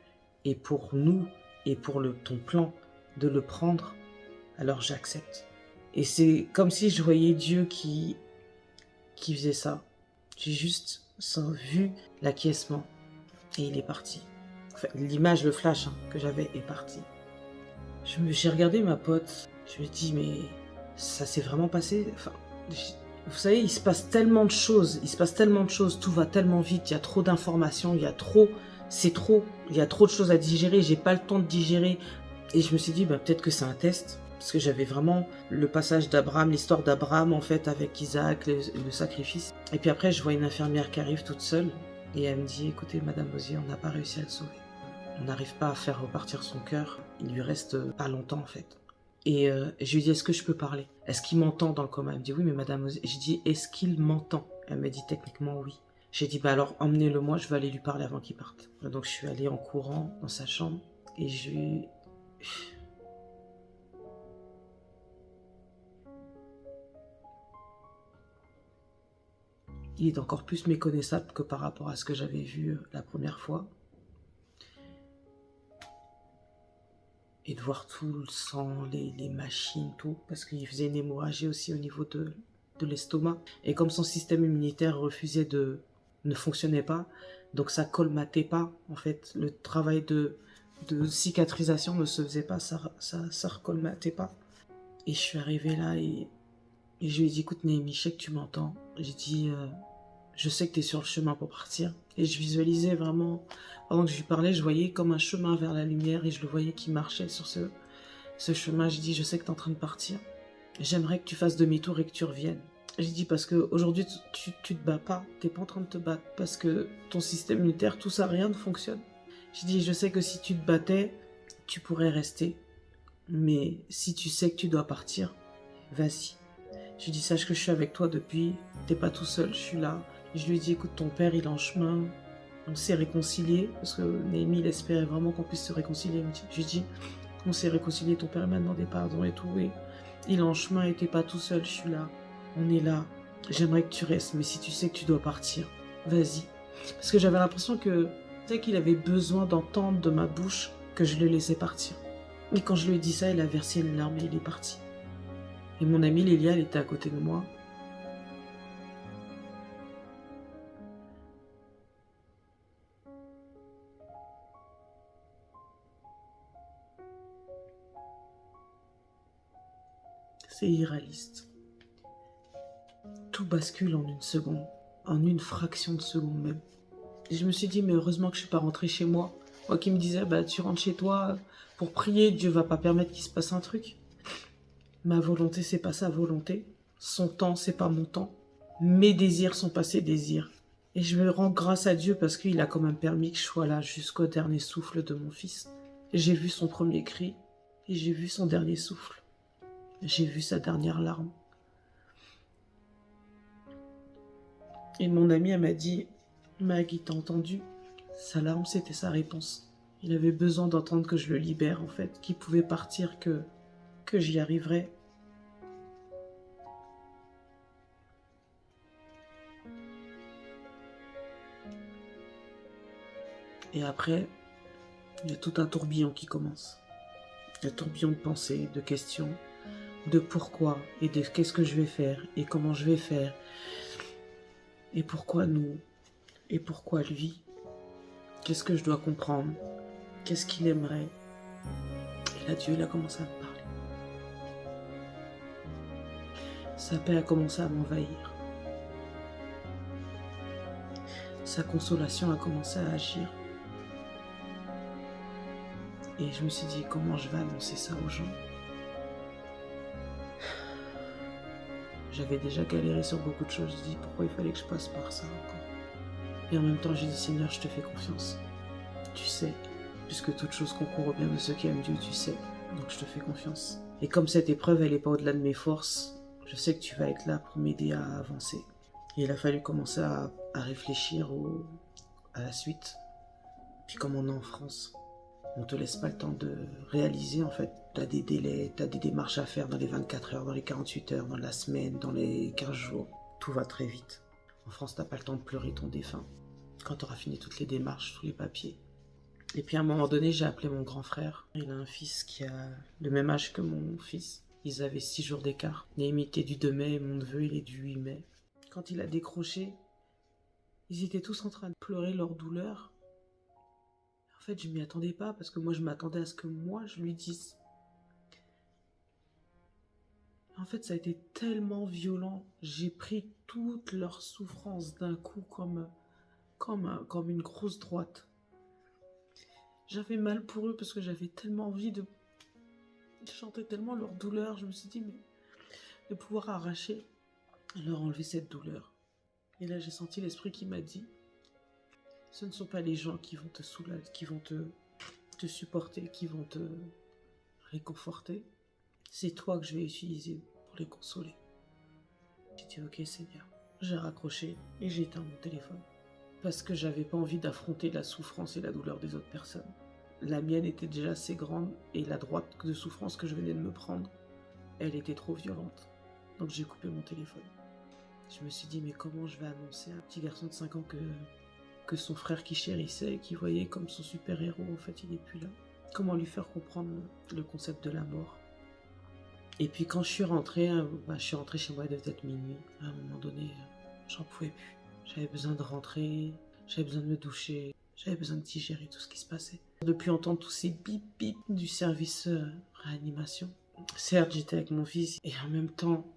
et pour nous et pour ton plan de le prendre, alors j'accepte. Et c'est comme si je voyais Dieu qui faisait ça. J'ai juste vu l'acquiescement et il est parti. Enfin, l'image, le flash que j'avais est parti. J'ai regardé ma pote, je lui ai dit, mais ça s'est vraiment passé? Enfin, vous savez, il se passe tellement de choses, tout va tellement vite, il y a trop d'informations, c'est trop, il y a trop de choses à digérer, j'ai pas le temps de digérer. Et je me suis dit, bah, peut-être que c'est un test, parce que j'avais vraiment le passage d'Abraham, l'histoire d'Abraham en fait avec Isaac, le sacrifice. Et puis après, je vois une infirmière qui arrive toute seule, et elle me dit, écoutez, Madame Osier, on n'a pas réussi à le sauver. On n'arrive pas à faire repartir son cœur, il lui reste pas longtemps en fait. Et je lui dis, est-ce que je peux parler? Est-ce qu'il m'entend dans le coma? Elle me dit, oui, mais Madame Osier. Je dis, est-ce qu'il m'entend? Elle me dit, techniquement, oui. J'ai dit, bah alors emmenez-le moi, je vais aller lui parler avant qu'il parte. Donc je suis allée en courant dans sa chambre, et il est encore plus méconnaissable que par rapport à ce que j'avais vu la première fois. Et de voir tout le sang, les machines, tout, parce qu'il faisait une hémorragie aussi au niveau de l'estomac. Et comme son système immunitaire ne fonctionnait pas, donc ça colmatait pas, en fait. Le travail de cicatrisation ne se faisait pas, ça recolmatait pas. Et je suis arrivée là et je lui ai dit, écoute Néhémie, je sais que tu m'entends. J'ai dit, je sais que tu es sur le chemin pour partir. Et je visualisais vraiment, pendant que je lui parlais, je voyais comme un chemin vers la lumière et je le voyais qui marchait sur ce chemin. Je dis, je sais que tu es en train de partir. J'aimerais que tu fasses demi-tour et que tu reviennes. J'ai dit, parce qu'aujourd'hui, tu te bats pas. Tu n'es pas en train de te battre. Parce que ton système immunitaire, tout ça, rien ne fonctionne. J'ai dit, je sais que si tu te battais, tu pourrais rester. Mais si tu sais que tu dois partir, vas-y. Je lui dis, sache que je suis avec toi depuis, t'es pas tout seul, je suis là. Et je lui ai dit, écoute, ton père, il est en chemin, on s'est réconciliés, parce que Néhémie, il espérait vraiment qu'on puisse se réconcilier. Je lui ai dit, on s'est réconciliés, ton père m'a demandé pardon et tout, et il est en chemin et t'es pas tout seul, je suis là, on est là. J'aimerais que tu restes, mais si tu sais que tu dois partir, vas-y. Parce que j'avais l'impression que, tu sais, qu'il avait besoin d'entendre de ma bouche que je le laissais partir. Et quand je lui ai dit ça, il a versé une larme et il est parti. Et mon amie Lélia, elle était à côté de moi. C'est irréaliste. Tout bascule en une seconde, en une fraction de seconde même. Et je me suis dit, mais heureusement que je suis pas rentrée chez moi. Moi qui me disais, bah tu rentres chez toi pour prier, Dieu va pas permettre qu'il se passe un truc. Ma volonté, c'est pas sa volonté. Son temps, c'est pas mon temps. Mes désirs sont pas ses désirs. Et je me rends grâce à Dieu parce qu'il a quand même permis que je sois là jusqu'au dernier souffle de mon fils. J'ai vu son premier cri et j'ai vu son dernier souffle. J'ai vu sa dernière larme. Et mon amie, elle m'a dit, Maggie, t'as entendu? Sa larme, c'était sa réponse. Il avait besoin d'entendre que je le libère, en fait, qu'il pouvait partir, que j'y arriverais. Et après, il y a tout un tourbillon qui commence. Un tourbillon de pensées, de questions, de pourquoi, et de qu'est-ce que je vais faire, et comment je vais faire, et pourquoi nous, et pourquoi lui, qu'est-ce que je dois comprendre, qu'est-ce qu'il aimerait. Et là, Dieu, il a commencé à me parler. Sa paix a commencé à m'envahir. Sa consolation a commencé à agir. Et je me suis dit, comment je vais annoncer ça aux gens? J'avais déjà galéré sur beaucoup de choses. Je dis, pourquoi il fallait que je passe par ça encore? Et en même temps, j'ai dit, Seigneur, je te fais confiance. Tu sais, puisque toute chose concourt au bien de ceux qui aiment Dieu, tu sais. Donc je te fais confiance. Et comme cette épreuve, elle n'est pas au-delà de mes forces, je sais que tu vas être là pour m'aider à avancer. Et il a fallu commencer à réfléchir à la suite. Puis comme on est en France, on te laisse pas le temps de réaliser, en fait. T'as des délais, t'as des démarches à faire dans les 24 heures, dans les 48 heures, dans la semaine, dans les 15 jours. Tout va très vite. En France, t'as pas le temps de pleurer ton défunt. Quand t'auras fini toutes les démarches, tous les papiers. Et puis à un moment donné, j'ai appelé mon grand frère. Il a un fils qui a le même âge que mon fils. Ils avaient 6 jours d'écart. Néhémie était du 2 mai et mon neveu, il est du 8 mai. Quand il a décroché, ils étaient tous en train de pleurer leur douleur. En fait, je m'y attendais pas parce que moi, je m'attendais à ce que moi, je lui dise. En fait, ça a été tellement violent. J'ai pris toute leur souffrance d'un coup comme une grosse droite. J'avais mal pour eux parce que j'avais tellement envie de chanter tellement leur douleur. Je me suis dit, mais de pouvoir arracher, leur enlever cette douleur. Et là, j'ai senti l'esprit qui m'a dit, ce ne sont pas les gens qui vont te soulager, qui vont te supporter, qui vont te réconforter. C'est toi que je vais utiliser pour les consoler. J'ai dit, ok Seigneur. J'ai raccroché et j'ai éteint mon téléphone. Parce que j'avais pas envie d'affronter la souffrance et la douleur des autres personnes. La mienne était déjà assez grande et la droite de souffrance que je venais de me prendre, elle était trop violente. Donc j'ai coupé mon téléphone. Je me suis dit, mais comment je vais annoncer à un petit garçon de 5 ans que son frère qui chérissait et qui voyait comme son super-héros, en fait, il est plus là. Comment lui faire comprendre le concept de la mort. Et puis quand je suis rentrée chez moi, il devait être minuit. À un moment donné, j'en pouvais plus. J'avais besoin de rentrer, j'avais besoin de me doucher, j'avais besoin de digérer tout ce qui se passait. Depuis entendre tous ces bip bip du service réanimation. Certes, j'étais avec mon fils et en même temps,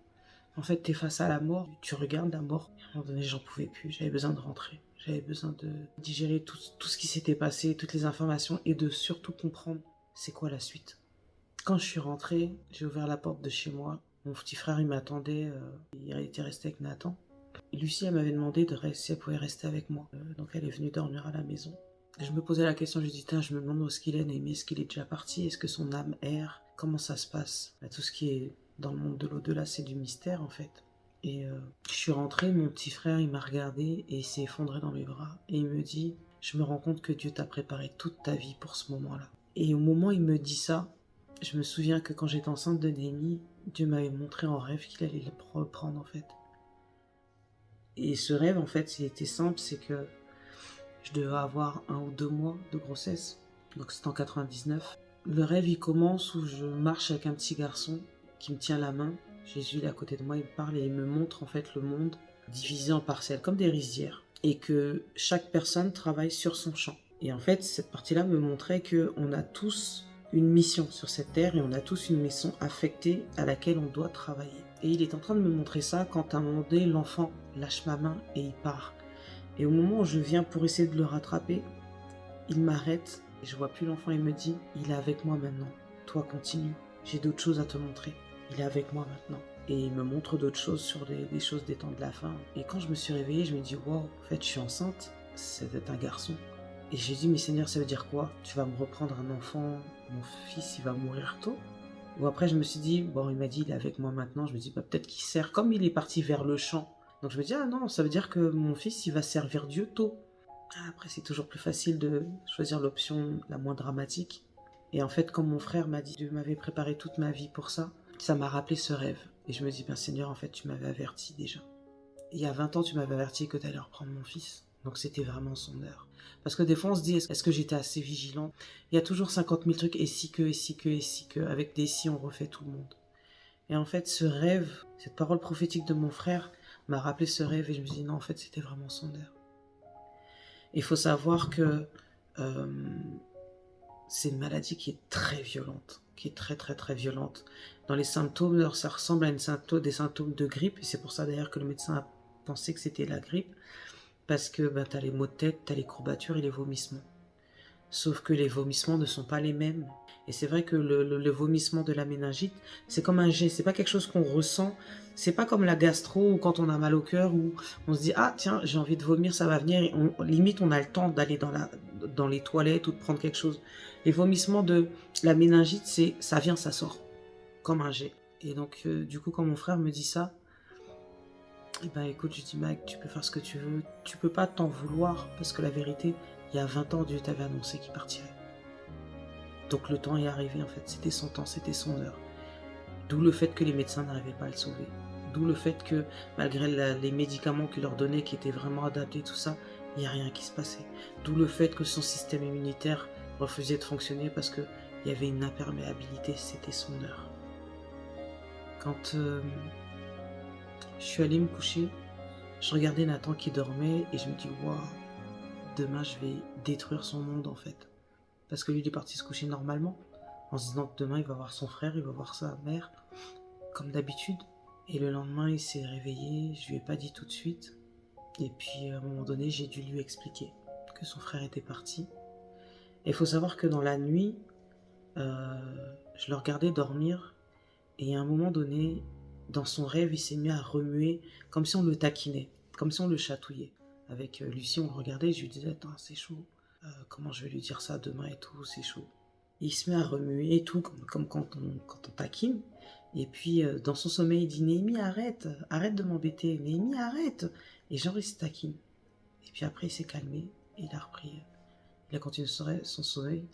en fait, t'es face à la mort, tu regardes la mort. Et à un moment donné, j'en pouvais plus, j'avais besoin de rentrer. J'avais besoin de digérer tout ce qui s'était passé, toutes les informations et de surtout comprendre c'est quoi la suite. Quand je suis rentrée, j'ai ouvert la porte de chez moi. Mon petit frère, il m'attendait, il était resté avec Nathan. Et Lucie, elle m'avait demandé si elle pouvait rester avec moi. Donc elle est venue dormir à la maison. Et je me posais la question, je me dis, je me demande où est-ce qu'il est, Némi, est-ce qu'il est déjà parti? Est-ce que son âme erre? Comment ça se passe? Tout ce qui est dans le monde de l'au-delà, c'est du mystère en fait. Et je suis rentrée, mon petit frère, il m'a regardé et il s'est effondré dans mes bras. Et il me dit, je me rends compte que Dieu t'a préparé toute ta vie pour ce moment-là. Et au moment où il me dit ça, je me souviens que quand j'étais enceinte de Némi, Dieu m'avait montré en rêve qu'il allait le reprendre en fait. Et ce rêve, en fait, il était simple, c'est que je devais avoir 1 ou 2 mois de grossesse. Donc c'est en 99. Le rêve, il commence où je marche avec un petit garçon qui me tient la main. Jésus, il est à côté de moi, il me parle et il me montre en fait le monde divisé en parcelles, comme des rizières. Et que chaque personne travaille sur son champ. Et en fait, cette partie-là me montrait qu'on a tous une mission sur cette terre et on a tous une mission affectée à laquelle on doit travailler. Et il est en train de me montrer ça quand à un moment donné, l'enfant lâche ma main et il part. Et au moment où je viens pour essayer de le rattraper, il m'arrête et je vois plus l'enfant. Il me dit, il est avec moi maintenant. Toi, continue. J'ai d'autres choses à te montrer. Il est avec moi maintenant. Et il me montre d'autres choses sur des choses des temps de la fin. Et quand je me suis réveillée, je me dis, wow, en fait, je suis enceinte. C'était un garçon. Et j'ai dit, mais Seigneur, ça veut dire quoi? Tu vas me reprendre un enfant, mon fils, il va mourir tôt? Ou après, je me suis dit, bon, il m'a dit, il est avec moi maintenant. Je me dis, peut-être qu'il sert, comme il est parti vers le champ. Donc je me dis, ah non, ça veut dire que mon fils, il va servir Dieu tôt. Après, c'est toujours plus facile de choisir l'option la moins dramatique. Et en fait, comme mon frère m'a dit, Dieu m'avait préparé toute ma vie pour ça, ça m'a rappelé ce rêve. Et je me dis, ben Seigneur, en fait, tu m'avais averti déjà. Il y a 20 ans, tu m'avais averti que tu allais reprendre mon fils. Donc c'était vraiment son heure. Parce que des fois, on se dit, est-ce que j'étais assez vigilant? Il y a toujours 50 000 trucs, et si que, et si que, et si que. Avec des si, on refait tout le monde. Et en fait, ce rêve, cette parole prophétique de mon frère m'a rappelé ce rêve et je me suis dit, non, en fait, c'était vraiment son heure. Il faut savoir que c'est une maladie qui est très violente, qui est très, très, très violente. Dans les symptômes, alors, ça ressemble à des symptômes de grippe, et c'est pour ça d'ailleurs que le médecin a pensé que c'était la grippe, parce que tu as les maux de tête, tu as les courbatures et les vomissements. Sauf que les vomissements ne sont pas les mêmes. Et c'est vrai que le vomissement de la méningite, c'est comme un jet, c'est pas quelque chose qu'on ressent. C'est pas comme la gastro ou quand on a mal au cœur où on se dit ah tiens j'ai envie de vomir, ça va venir. Et limite on a le temps d'aller dans les toilettes ou de prendre quelque chose. Les vomissements de la méningite, ça vient, ça sort comme un jet. Et donc du coup quand mon frère me dit ça, et ben écoute, je dis Mike, tu peux faire ce que tu veux, tu peux pas t'en vouloir parce que la vérité, il y a 20 ans Dieu t'avait annoncé qu'il partirait. Donc le temps est arrivé en fait, c'était son temps, c'était son heure. D'où le fait que les médecins n'arrivaient pas à le sauver. D'où le fait que malgré les médicaments qu'ils leur donnaient qui étaient vraiment adaptés, tout ça, il n'y a rien qui se passait. D'où le fait que son système immunitaire refusait de fonctionner parce qu'il y avait une imperméabilité, c'était son heure. Quand je suis allée me coucher, je regardais Nathan qui dormait et je me dis waouh, demain je vais détruire son monde en fait. Parce que lui il est parti se coucher normalement, en se disant que demain il va voir son frère, il va voir sa mère. comme d'habitude. Et le lendemain, il s'est réveillé, je lui ai pas dit tout de suite. Et puis, à un moment donné, j'ai dû lui expliquer que son frère était parti. Et il faut savoir que dans la nuit, je le regardais dormir. Et à un moment donné, dans son rêve, il s'est mis à remuer comme si on le taquinait, comme si on le chatouillait. Avec Lucie, on le regardait et je lui disais, attends, c'est chaud. Comment je vais lui dire ça demain et tout, c'est chaud. Et il se met à remuer et tout, comme quand on taquine. Et puis, dans son sommeil, il dit, Néhémie, arrête, arrête de m'embêter. Néhémie, arrête. Et genre, il se taquine. Et puis après, il s'est calmé et il a repris. Il a continué son sommeil.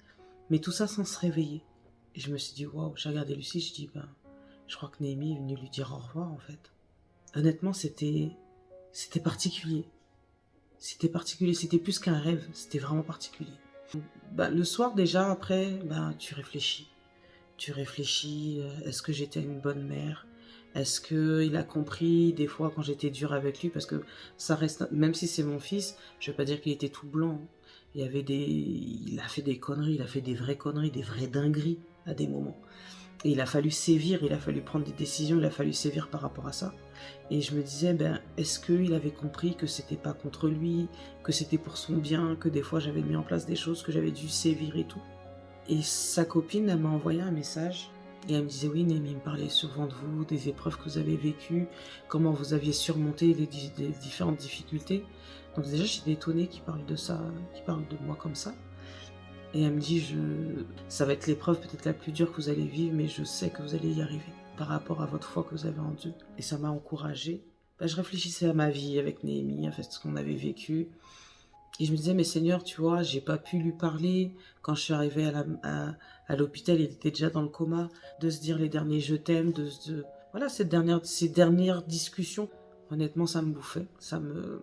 Mais tout ça sans se réveiller. Et je me suis dit, waouh, j'ai regardé Lucie, je dis, ben, je crois que Néhémie est venu lui dire au revoir, en fait. Honnêtement, c'était particulier. C'était particulier, c'était plus qu'un rêve, c'était vraiment particulier. Bah, le soir, déjà, après, bah, tu réfléchis. Tu réfléchis, est-ce que j'étais une bonne mère? Est-ce qu'il a compris des fois quand j'étais dure avec lui? Parce que ça reste, même si c'est mon fils, je ne vais pas dire qu'il était tout blanc. Il a fait des conneries, il a fait des vraies conneries, des vraies dingueries à des moments. Et il a fallu sévir, il a fallu prendre des décisions, il a fallu sévir par rapport à ça. Et je me disais, ben, est-ce qu'il avait compris que c'était pas contre lui, que c'était pour son bien, que des fois j'avais mis en place des choses, que j'avais dû sévir et tout. Et sa copine, elle m'a envoyé un message et elle me disait, oui, Némi, il me parlait souvent de vous, des épreuves que vous avez vécues, comment vous aviez surmonté les différentes difficultés. Donc déjà, j'étais étonnée qu'il parle de ça, qu'il parle de moi comme ça. Et elle me dit, ça va être l'épreuve peut-être la plus dure que vous allez vivre, mais je sais que vous allez y arriver par rapport à votre foi que vous avez en Dieu. Et ça m'a encouragée. Ben, je réfléchissais à ma vie avec Néhémie, à ce qu'on avait vécu. Et je me disais, mais Seigneur, tu vois, j'ai pas pu lui parler. Quand je suis arrivée à l'hôpital, il était déjà dans le coma. De se dire les derniers je t'aime, voilà, ces dernières discussions. Honnêtement, ça me bouffait. Ça me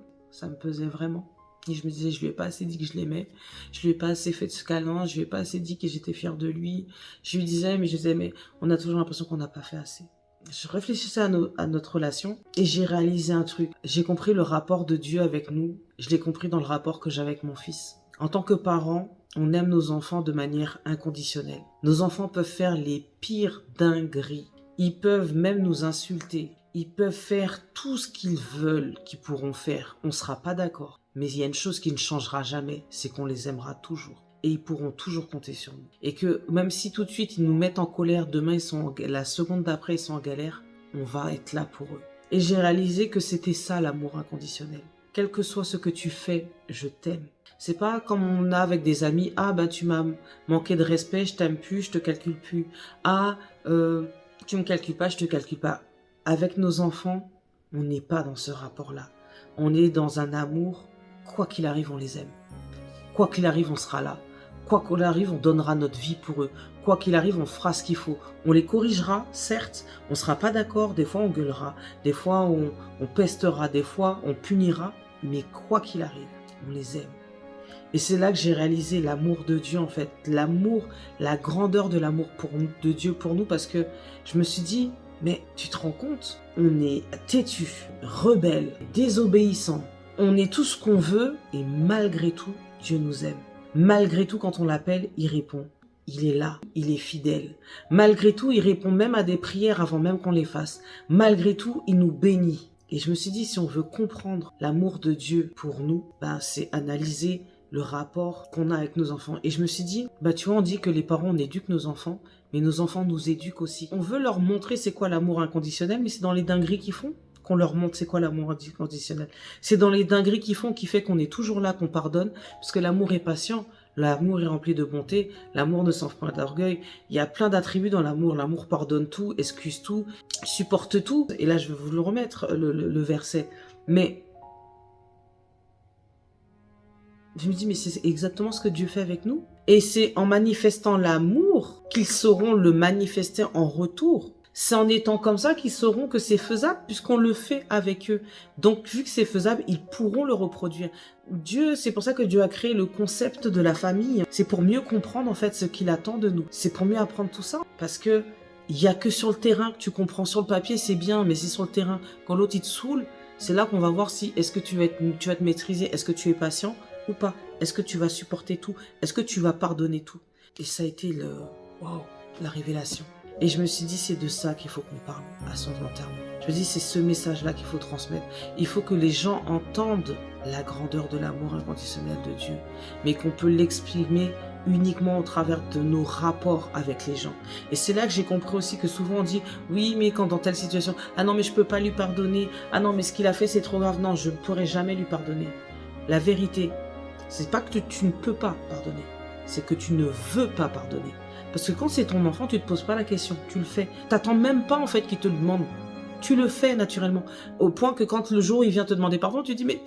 pesait vraiment. Et je me disais, je lui ai pas assez dit que je l'aimais. Je lui ai pas assez fait de ce câlin. Je lui ai pas assez dit que j'étais fière de lui. Je lui disais, mais on a toujours l'impression qu'on n'a pas fait assez. Je réfléchissais à notre relation et j'ai réalisé un truc. J'ai compris le rapport de Dieu avec nous. Je l'ai compris dans le rapport que j'ai avec mon fils. En tant que parents, on aime nos enfants de manière inconditionnelle. Nos enfants peuvent faire les pires dingueries. Ils peuvent même nous insulter. Ils peuvent faire tout ce qu'ils veulent, qu'ils pourront faire. On ne sera pas d'accord. Mais il y a une chose qui ne changera jamais, c'est qu'on les aimera toujours. Et ils pourront toujours compter sur nous. Et que même si tout de suite ils nous mettent en colère, demain la seconde d'après ils sont en galère, on va être là pour eux. Et j'ai réalisé que c'était ça l'amour inconditionnel. Quel que soit ce que tu fais, je t'aime. C'est pas comme on a avec des amis, ah ben tu m'as manqué de respect, je t'aime plus, je te calcule plus. Ah, tu me calcules pas, je te calcule pas. Avec nos enfants, on n'est pas dans ce rapport-là. On est dans un amour, quoi qu'il arrive, on les aime. Quoi qu'il arrive, on sera là. Quoi qu'il arrive, on donnera notre vie pour eux. Quoi qu'il arrive, on fera ce qu'il faut. On les corrigera, certes, on ne sera pas d'accord, des fois on gueulera, des fois on pestera, des fois on punira, mais quoi qu'il arrive, on les aime. Et c'est là que j'ai réalisé l'amour de Dieu, en fait. L'amour, la grandeur de l'amour de Dieu pour nous, parce que je me suis dit, mais tu te rends compte, on est têtu, rebelle, désobéissant. On est tout ce qu'on veut et malgré tout, Dieu nous aime. Malgré tout, quand on l'appelle, il répond. Il est là, il est fidèle. Malgré tout, il répond même à des prières avant même qu'on les fasse. Malgré tout, il nous bénit. Et je me suis dit, si on veut comprendre l'amour de Dieu pour nous, ben, c'est analyser le rapport qu'on a avec nos enfants. Et je me suis dit, bah tu vois, on dit que les parents, on éduque nos enfants, mais nos enfants nous éduquent aussi. On veut leur montrer c'est quoi l'amour inconditionnel, mais c'est dans les dingueries qu'ils font qu'on leur montre c'est quoi l'amour inconditionnel. C'est dans les dingueries qu'ils font qui fait qu'on est toujours là, qu'on pardonne, parce que l'amour est patient, l'amour est rempli de bonté, l'amour ne s'enfle pas d'orgueil. Il y a plein d'attributs dans l'amour. L'amour pardonne tout, excuse tout, supporte tout. Et là, je vais vous le remettre, le verset. Mais je me dis, mais c'est exactement ce que Dieu fait avec nous. Et c'est en manifestant l'amour qu'ils sauront le manifester en retour. C'est en étant comme ça qu'ils sauront que c'est faisable puisqu'on le fait avec eux. Donc, vu que c'est faisable, ils pourront le reproduire. Dieu, c'est pour ça que Dieu a créé le concept de la famille. C'est pour mieux comprendre en fait ce qu'il attend de nous. C'est pour mieux apprendre tout ça. Parce que il y a que sur le terrain que tu comprends. Sur le papier, c'est bien, mais c'est sur le terrain. Quand l'autre il te saoule, c'est là qu'on va voir si est-ce que tu vas te maîtriser, est-ce que tu es patient ou pas. Est-ce que tu vas supporter tout? Est-ce que tu vas pardonner tout? Et ça a été la révélation. Et je me suis dit, c'est de ça qu'il faut qu'on parle à son enterrement. Je me dis, c'est ce message-là qu'il faut transmettre. Il faut que les gens entendent la grandeur de l'amour inconditionnel de Dieu, mais qu'on peut l'exprimer uniquement au travers de nos rapports avec les gens. Et c'est là que j'ai compris aussi que souvent on dit, oui, mais quand dans telle situation, ah non, mais je peux pas lui pardonner, ah non, mais ce qu'il a fait, c'est trop grave. Non, je ne pourrai jamais lui pardonner. La vérité, c'est pas que tu ne peux pas pardonner, c'est que tu ne veux pas pardonner. Parce que quand c'est ton enfant, tu ne te poses pas la question, tu le fais. T'attends même pas en fait qu'il te le demande. Tu le fais naturellement. Au point que quand le jour où il vient te demander pardon, tu dis mais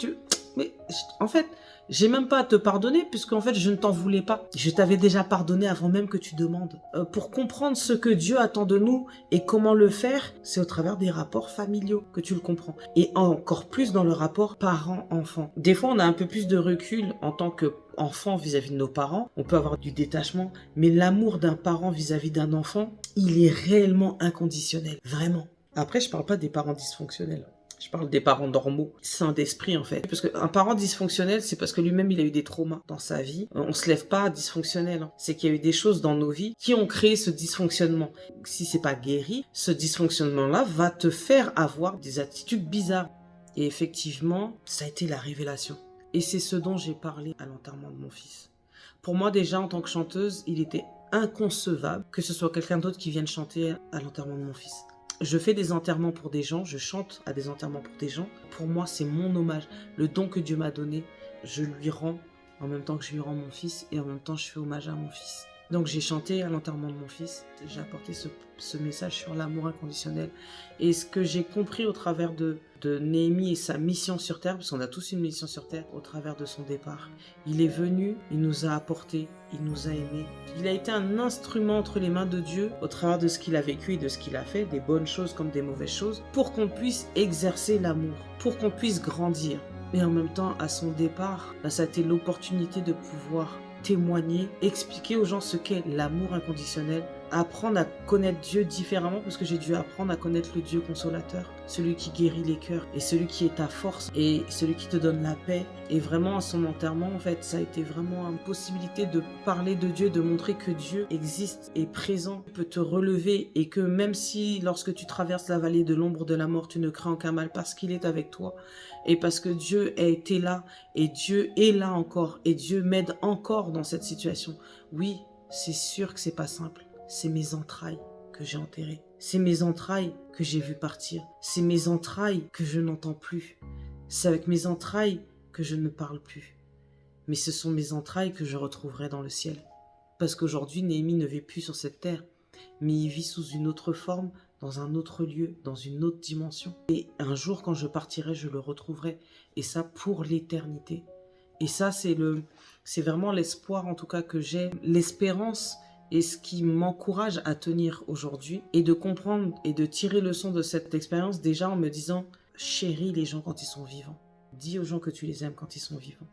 en fait, j'ai même pas à te pardonner puisque en fait je ne t'en voulais pas. Je t'avais déjà pardonné avant même que tu demandes. Pour comprendre ce que Dieu attend de nous et comment le faire, c'est au travers des rapports familiaux que tu le comprends. Et encore plus dans le rapport parent-enfant. Des fois, on a un peu plus de recul en tant qu'enfant vis-à-vis de nos parents. On peut avoir du détachement, mais l'amour d'un parent vis-à-vis d'un enfant, il est réellement inconditionnel. Vraiment. Après, je parle pas des parents dysfonctionnels. Je parle des parents normaux, sains d'esprit en fait. Parce qu'un parent dysfonctionnel, c'est parce que lui-même, il a eu des traumas dans sa vie. On se lève pas dysfonctionnel. C'est qu'il y a eu des choses dans nos vies qui ont créé ce dysfonctionnement. Si c'est pas guéri, ce dysfonctionnement-là va te faire avoir des attitudes bizarres. Et effectivement, ça a été la révélation. Et c'est ce dont j'ai parlé à l'enterrement de mon fils. Pour moi, déjà, en tant que chanteuse, il était inconcevable que ce soit quelqu'un d'autre qui vienne chanter à l'enterrement de mon fils. Je fais des enterrements pour des gens, je chante à des enterrements pour des gens. Pour moi, c'est mon hommage. Le don que Dieu m'a donné, je lui rends en même temps que je lui rends mon fils et en même temps, je fais hommage à mon fils. Donc, j'ai chanté à l'enterrement de mon fils. J'ai apporté ce message sur l'amour inconditionnel. Et ce que j'ai compris au travers de Néhémie et sa mission sur terre, parce qu'on a tous une mission sur terre au travers de son départ. Il est venu, il nous a apporté, il nous a aimés. Il a été un instrument entre les mains de Dieu au travers de ce qu'il a vécu et de ce qu'il a fait, des bonnes choses comme des mauvaises choses, pour qu'on puisse exercer l'amour, pour qu'on puisse grandir. Et en même temps, à son départ, ça a été l'opportunité de pouvoir témoigner, expliquer aux gens ce qu'est l'amour inconditionnel, apprendre à connaître Dieu différemment parce que j'ai dû apprendre à connaître le Dieu consolateur, celui qui guérit les cœurs et celui qui est ta force et celui qui te donne la paix. Et vraiment à son enterrement, en fait, ça a été vraiment une possibilité de parler de Dieu, de montrer que Dieu existe, est présent, peut te relever et que même si lorsque tu traverses la vallée de l'ombre de la mort, tu ne crains aucun mal parce qu'il est avec toi et parce que Dieu a été là et Dieu est là encore et Dieu m'aide encore dans cette situation. Oui, c'est sûr que c'est pas simple. C'est mes entrailles que j'ai enterrées. C'est mes entrailles que j'ai vues partir. C'est mes entrailles que je n'entends plus. C'est avec mes entrailles que je ne parle plus. Mais ce sont mes entrailles que je retrouverai dans le ciel. Parce qu'aujourd'hui, Néhémie ne vit plus sur cette terre, mais il vit sous une autre forme, dans un autre lieu, dans une autre dimension. Et un jour, quand je partirai, je le retrouverai. Et ça pour l'éternité. Et ça, c'est vraiment l'espoir, en tout cas, que j'ai. L'espérance et ce qui m'encourage à tenir aujourd'hui et de comprendre et de tirer leçon de cette expérience déjà en me disant « Chéris les gens quand ils sont vivants. Dis aux gens que tu les aimes quand ils sont vivants.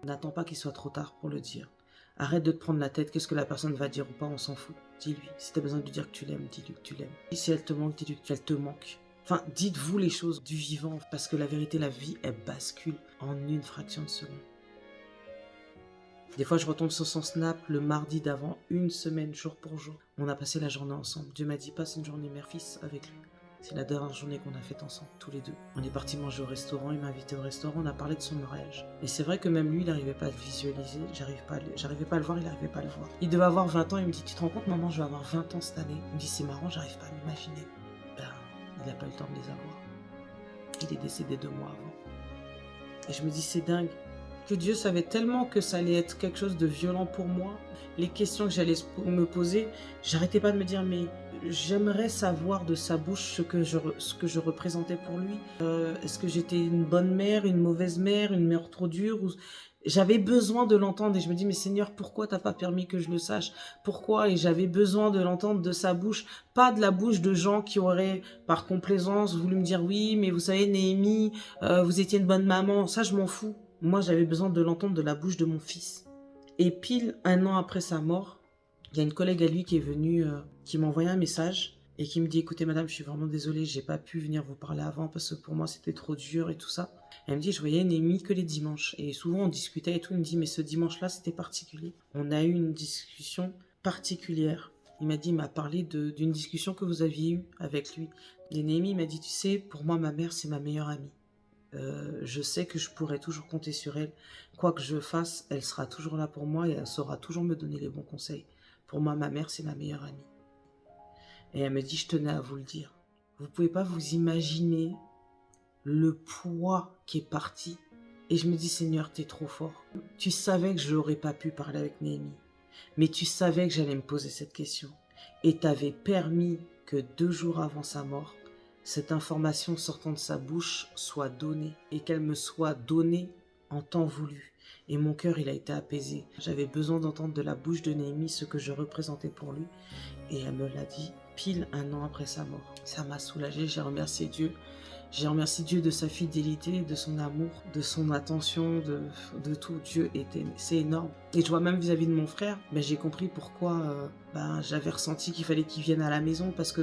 N'attends pas qu'il soit trop tard pour le dire. Arrête de te prendre la tête, qu'est-ce que la personne va dire ou pas, on s'en fout. Dis-lui. Si tu as besoin de lui dire que tu l'aimes, dis-lui que tu l'aimes. Et si elle te manque, dis-lui qu'elle te manque. Enfin, dites-vous les choses du vivant parce que la vérité, la vie, elle bascule en une fraction de seconde. Des fois, je retombe sur son snap le mardi d'avant, une semaine, jour pour jour. On a passé la journée ensemble. Dieu m'a dit, passe une journée mère-fils avec lui. C'est la dernière journée qu'on a faite ensemble, tous les deux. On est parti manger au restaurant, il m'a invité au restaurant, on a parlé de son mariage. Et c'est vrai que même lui, il n'arrivait pas à le visualiser, j'arrivais pas à le voir, il n'arrivait pas à le voir. Il devait avoir 20 ans, il me dit, tu te rends compte, maman, je vais avoir 20 ans cette année. Il me dit, c'est marrant, j'arrive pas à m'imaginer. Ben, il n'a pas eu le temps de les avoir. Il est décédé 2 mois avant. Et je me dis, c'est dingue. Que Dieu savait tellement que ça allait être quelque chose de violent pour moi. Les questions que j'allais me poser, j'arrêtais pas de me dire, mais j'aimerais savoir de sa bouche ce que je représentais pour lui. Est-ce que j'étais une bonne mère, une mauvaise mère, une mère trop dure ou... J'avais besoin de l'entendre et je me dis, mais Seigneur, pourquoi t'as pas permis que je le sache? Pourquoi? Et j'avais besoin de l'entendre de sa bouche, pas de la bouche de gens qui auraient, par complaisance, voulu me dire, oui, mais vous savez, Néhémie, vous étiez une bonne maman. Ça, je m'en fous. Moi, j'avais besoin de l'entendre de la bouche de mon fils. Et pile 1 an après sa mort, il y a une collègue à lui qui est venue, qui m'a envoyé un message et qui me dit, écoutez madame, je suis vraiment désolée, j'ai pas pu venir vous parler avant parce que pour moi c'était trop dur et tout ça. Elle me dit, je voyais Néhémie que les dimanches. Et souvent on discutait et tout, il me dit, mais ce dimanche-là c'était particulier. On a eu une discussion particulière. Il m'a dit, il m'a parlé d'une discussion que vous aviez eue avec lui. Et Néhémie m'a dit, tu sais, pour moi, ma mère, c'est ma meilleure amie. Je sais que je pourrai toujours compter sur elle. Quoi que je fasse, elle sera toujours là pour moi et elle saura toujours me donner les bons conseils. Pour moi, ma mère, c'est ma meilleure amie. Et elle me dit, je tenais à vous le dire. Vous pouvez pas vous imaginer le poids qui est parti. Et je me dis, Seigneur, t'es trop fort. Tu savais que je n'aurais pas pu parler avec Néhémie. Mais tu savais que j'allais me poser cette question. Et t'avais permis que 2 jours avant sa mort, cette information sortant de sa bouche soit donnée. Et qu'elle me soit donnée en temps voulu. Et mon cœur, il a été apaisé. J'avais besoin d'entendre de la bouche de Néhémie ce que je représentais pour lui. Et elle me l'a dit pile 1 an après sa mort. Ça m'a soulagée, j'ai remercié Dieu. J'ai remercié Dieu de sa fidélité, de son amour, de son attention, de tout. Dieu c'est énorme. Et je vois même vis-à-vis de mon frère, j'ai compris pourquoi j'avais ressenti qu'il fallait qu'il vienne à la maison parce que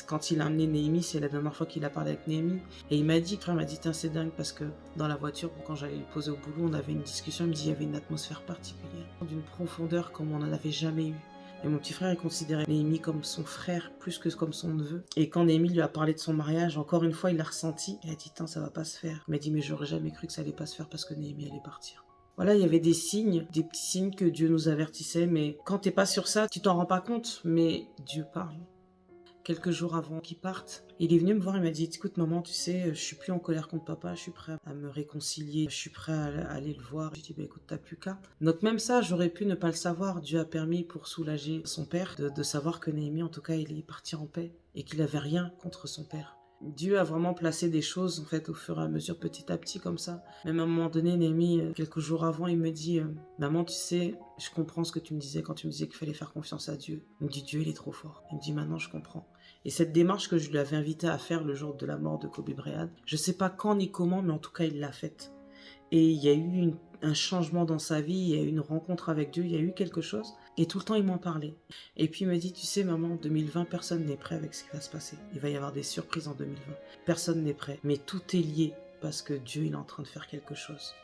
quand il a amené Néhémie, c'est la dernière fois qu'il a parlé avec Néhémie. Et il m'a dit, frère m'a dit, tiens, c'est dingue parce que dans la voiture, quand j'allais le poser au boulot, on avait une discussion, il me dit, il y avait une atmosphère particulière, d'une profondeur comme on n'en avait jamais eu. Et mon petit frère, il considérait Néhémie comme son frère, plus que comme son neveu. Et quand Néhémie lui a parlé de son mariage, encore une fois, il l'a ressenti. Il a dit, ça va pas se faire. Il m'a dit, mais j'aurais jamais cru que ça allait pas se faire parce que Néhémie allait partir. Voilà, il y avait des signes, des petits signes que Dieu nous avertissait. Mais quand t'es pas sur ça, tu t'en rends pas compte. Mais Dieu parle. Quelques jours avant qu'il parte, il est venu me voir, il m'a dit, écoute maman, tu sais, je suis plus en colère contre papa, je suis prêt à me réconcilier, je suis prêt à aller le voir. J'ai dit, écoute, t'as plus qu'à. Donc même ça, j'aurais pu ne pas le savoir. Dieu a permis pour soulager son père de savoir que Néhémie, en tout cas, il est parti en paix et qu'il avait rien contre son père. Dieu a vraiment placé des choses, en fait, au fur et à mesure, petit à petit, comme ça. Même à un moment donné, Néhémie, quelques jours avant, il me dit, maman, tu sais, je comprends ce que tu me disais quand tu me disais qu'il fallait faire confiance à Dieu. Il me dit, Dieu, il est trop fort. Il me dit, maintenant, je comprends. Et cette démarche que je lui avais invité à faire le jour de la mort de Kobe Bryant, je ne sais pas quand ni comment, mais en tout cas, il l'a faite. Et il y a eu un changement dans sa vie, il y a eu une rencontre avec Dieu, il y a eu quelque chose. Et tout le temps, il m'en parlait. Et puis, il m'a dit, tu sais, maman, 2020, personne n'est prêt avec ce qui va se passer. Il va y avoir des surprises en 2020. Personne n'est prêt. Mais tout est lié parce que Dieu, il est en train de faire quelque chose.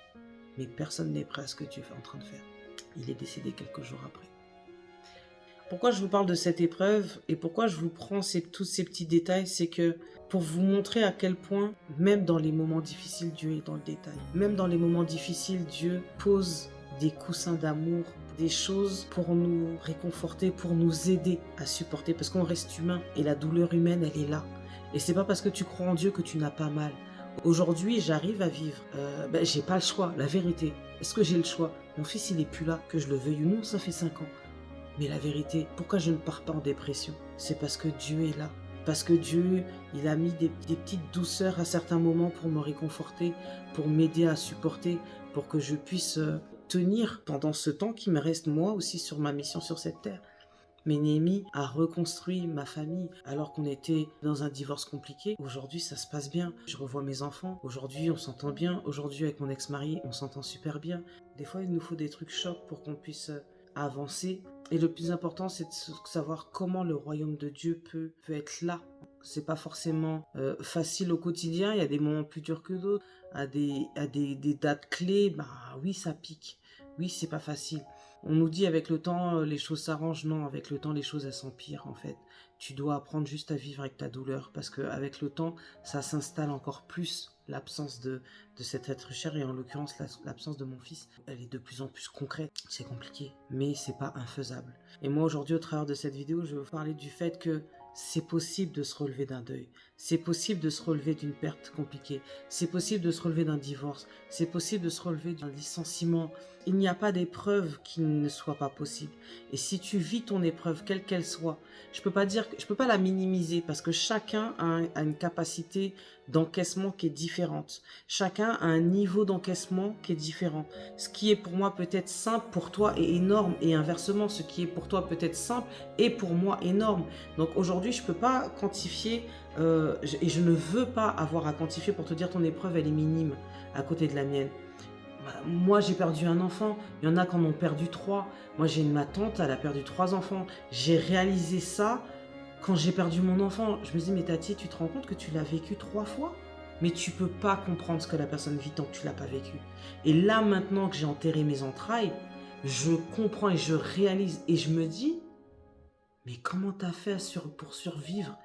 Mais personne n'est prêt à ce que Dieu est en train de faire. Il est décédé quelques jours après. Pourquoi je vous parle de cette épreuve et pourquoi je vous prends tous ces petits détails, c'est que pour vous montrer à quel point, même dans les moments difficiles, Dieu est dans le détail. Même dans les moments difficiles, Dieu pose des coussins d'amour, des choses pour nous réconforter, pour nous aider à supporter, parce qu'on reste humain et la douleur humaine, elle est là. Et c'est pas parce que tu crois en Dieu que tu n'as pas mal. Aujourd'hui, j'arrive à vivre. J'ai pas le choix, la vérité. Est-ce que j'ai le choix? Mon fils, il est plus là, que je le veuille ou non, ça fait 5 ans. Mais la vérité, pourquoi je ne pars pas en dépression? C'est parce que Dieu est là. Parce que Dieu, il a mis des petites douceurs à certains moments pour me réconforter, pour m'aider à supporter, pour que je puisse tenir pendant ce temps qui me reste moi aussi sur ma mission sur cette terre. Mais Néhémie a reconstruit ma famille alors qu'on était dans un divorce compliqué. Aujourd'hui, ça se passe bien. Je revois mes enfants. Aujourd'hui, on s'entend bien. Aujourd'hui, avec mon ex-mari, on s'entend super bien. Des fois, il nous faut des trucs chocs pour qu'on puisse avancer. Et le plus important, c'est de savoir comment le royaume de Dieu peut être là. C'est pas forcément facile au quotidien. Il y a des moments plus durs que d'autres. À des dates clés, oui, ça pique. Oui, c'est pas facile. On nous dit avec le temps, les choses s'arrangent. Non, avec le temps, les choses, elles s'empirent, en fait. Tu dois apprendre juste à vivre avec ta douleur. Parce qu'avec le temps, ça s'installe encore plus. L'absence de cet être cher, et en l'occurrence l'absence de mon fils, elle est de plus en plus concrète. C'est compliqué, mais c'est pas infaisable. Et moi aujourd'hui, au travers de cette vidéo, je vais vous parler du fait que c'est possible de se relever d'un deuil. C'est possible de se relever d'une perte compliquée. C'est possible de se relever d'un divorce. C'est possible de se relever d'un licenciement. Il n'y a pas d'épreuve qui ne soit pas possible. Et si tu vis ton épreuve, quelle qu'elle soit, je peux pas la minimiser parce que chacun a une capacité d'encaissement qui est différente. Chacun a un niveau d'encaissement qui est différent. Ce qui est pour moi peut-être simple, pour toi est énorme, et inversement, ce qui est pour toi peut-être simple est pour moi énorme. Donc aujourd'hui, je peux pas quantifier et je ne veux pas avoir à quantifier pour te dire ton épreuve elle est minime à côté de la mienne. Moi j'ai perdu un enfant, il y en a qui en ont perdu 3. Moi j'ai ma tante, elle a perdu 3 enfants. J'ai réalisé ça quand j'ai perdu mon enfant. Je me dis, mais Tati, tu te rends compte que tu l'as vécu 3 fois? Mais tu peux pas comprendre ce que la personne vit tant que tu l'as pas vécu. Et là maintenant que j'ai enterré mes entrailles, je comprends et je réalise et je me dis, Mais comment t'as fait pour survivre?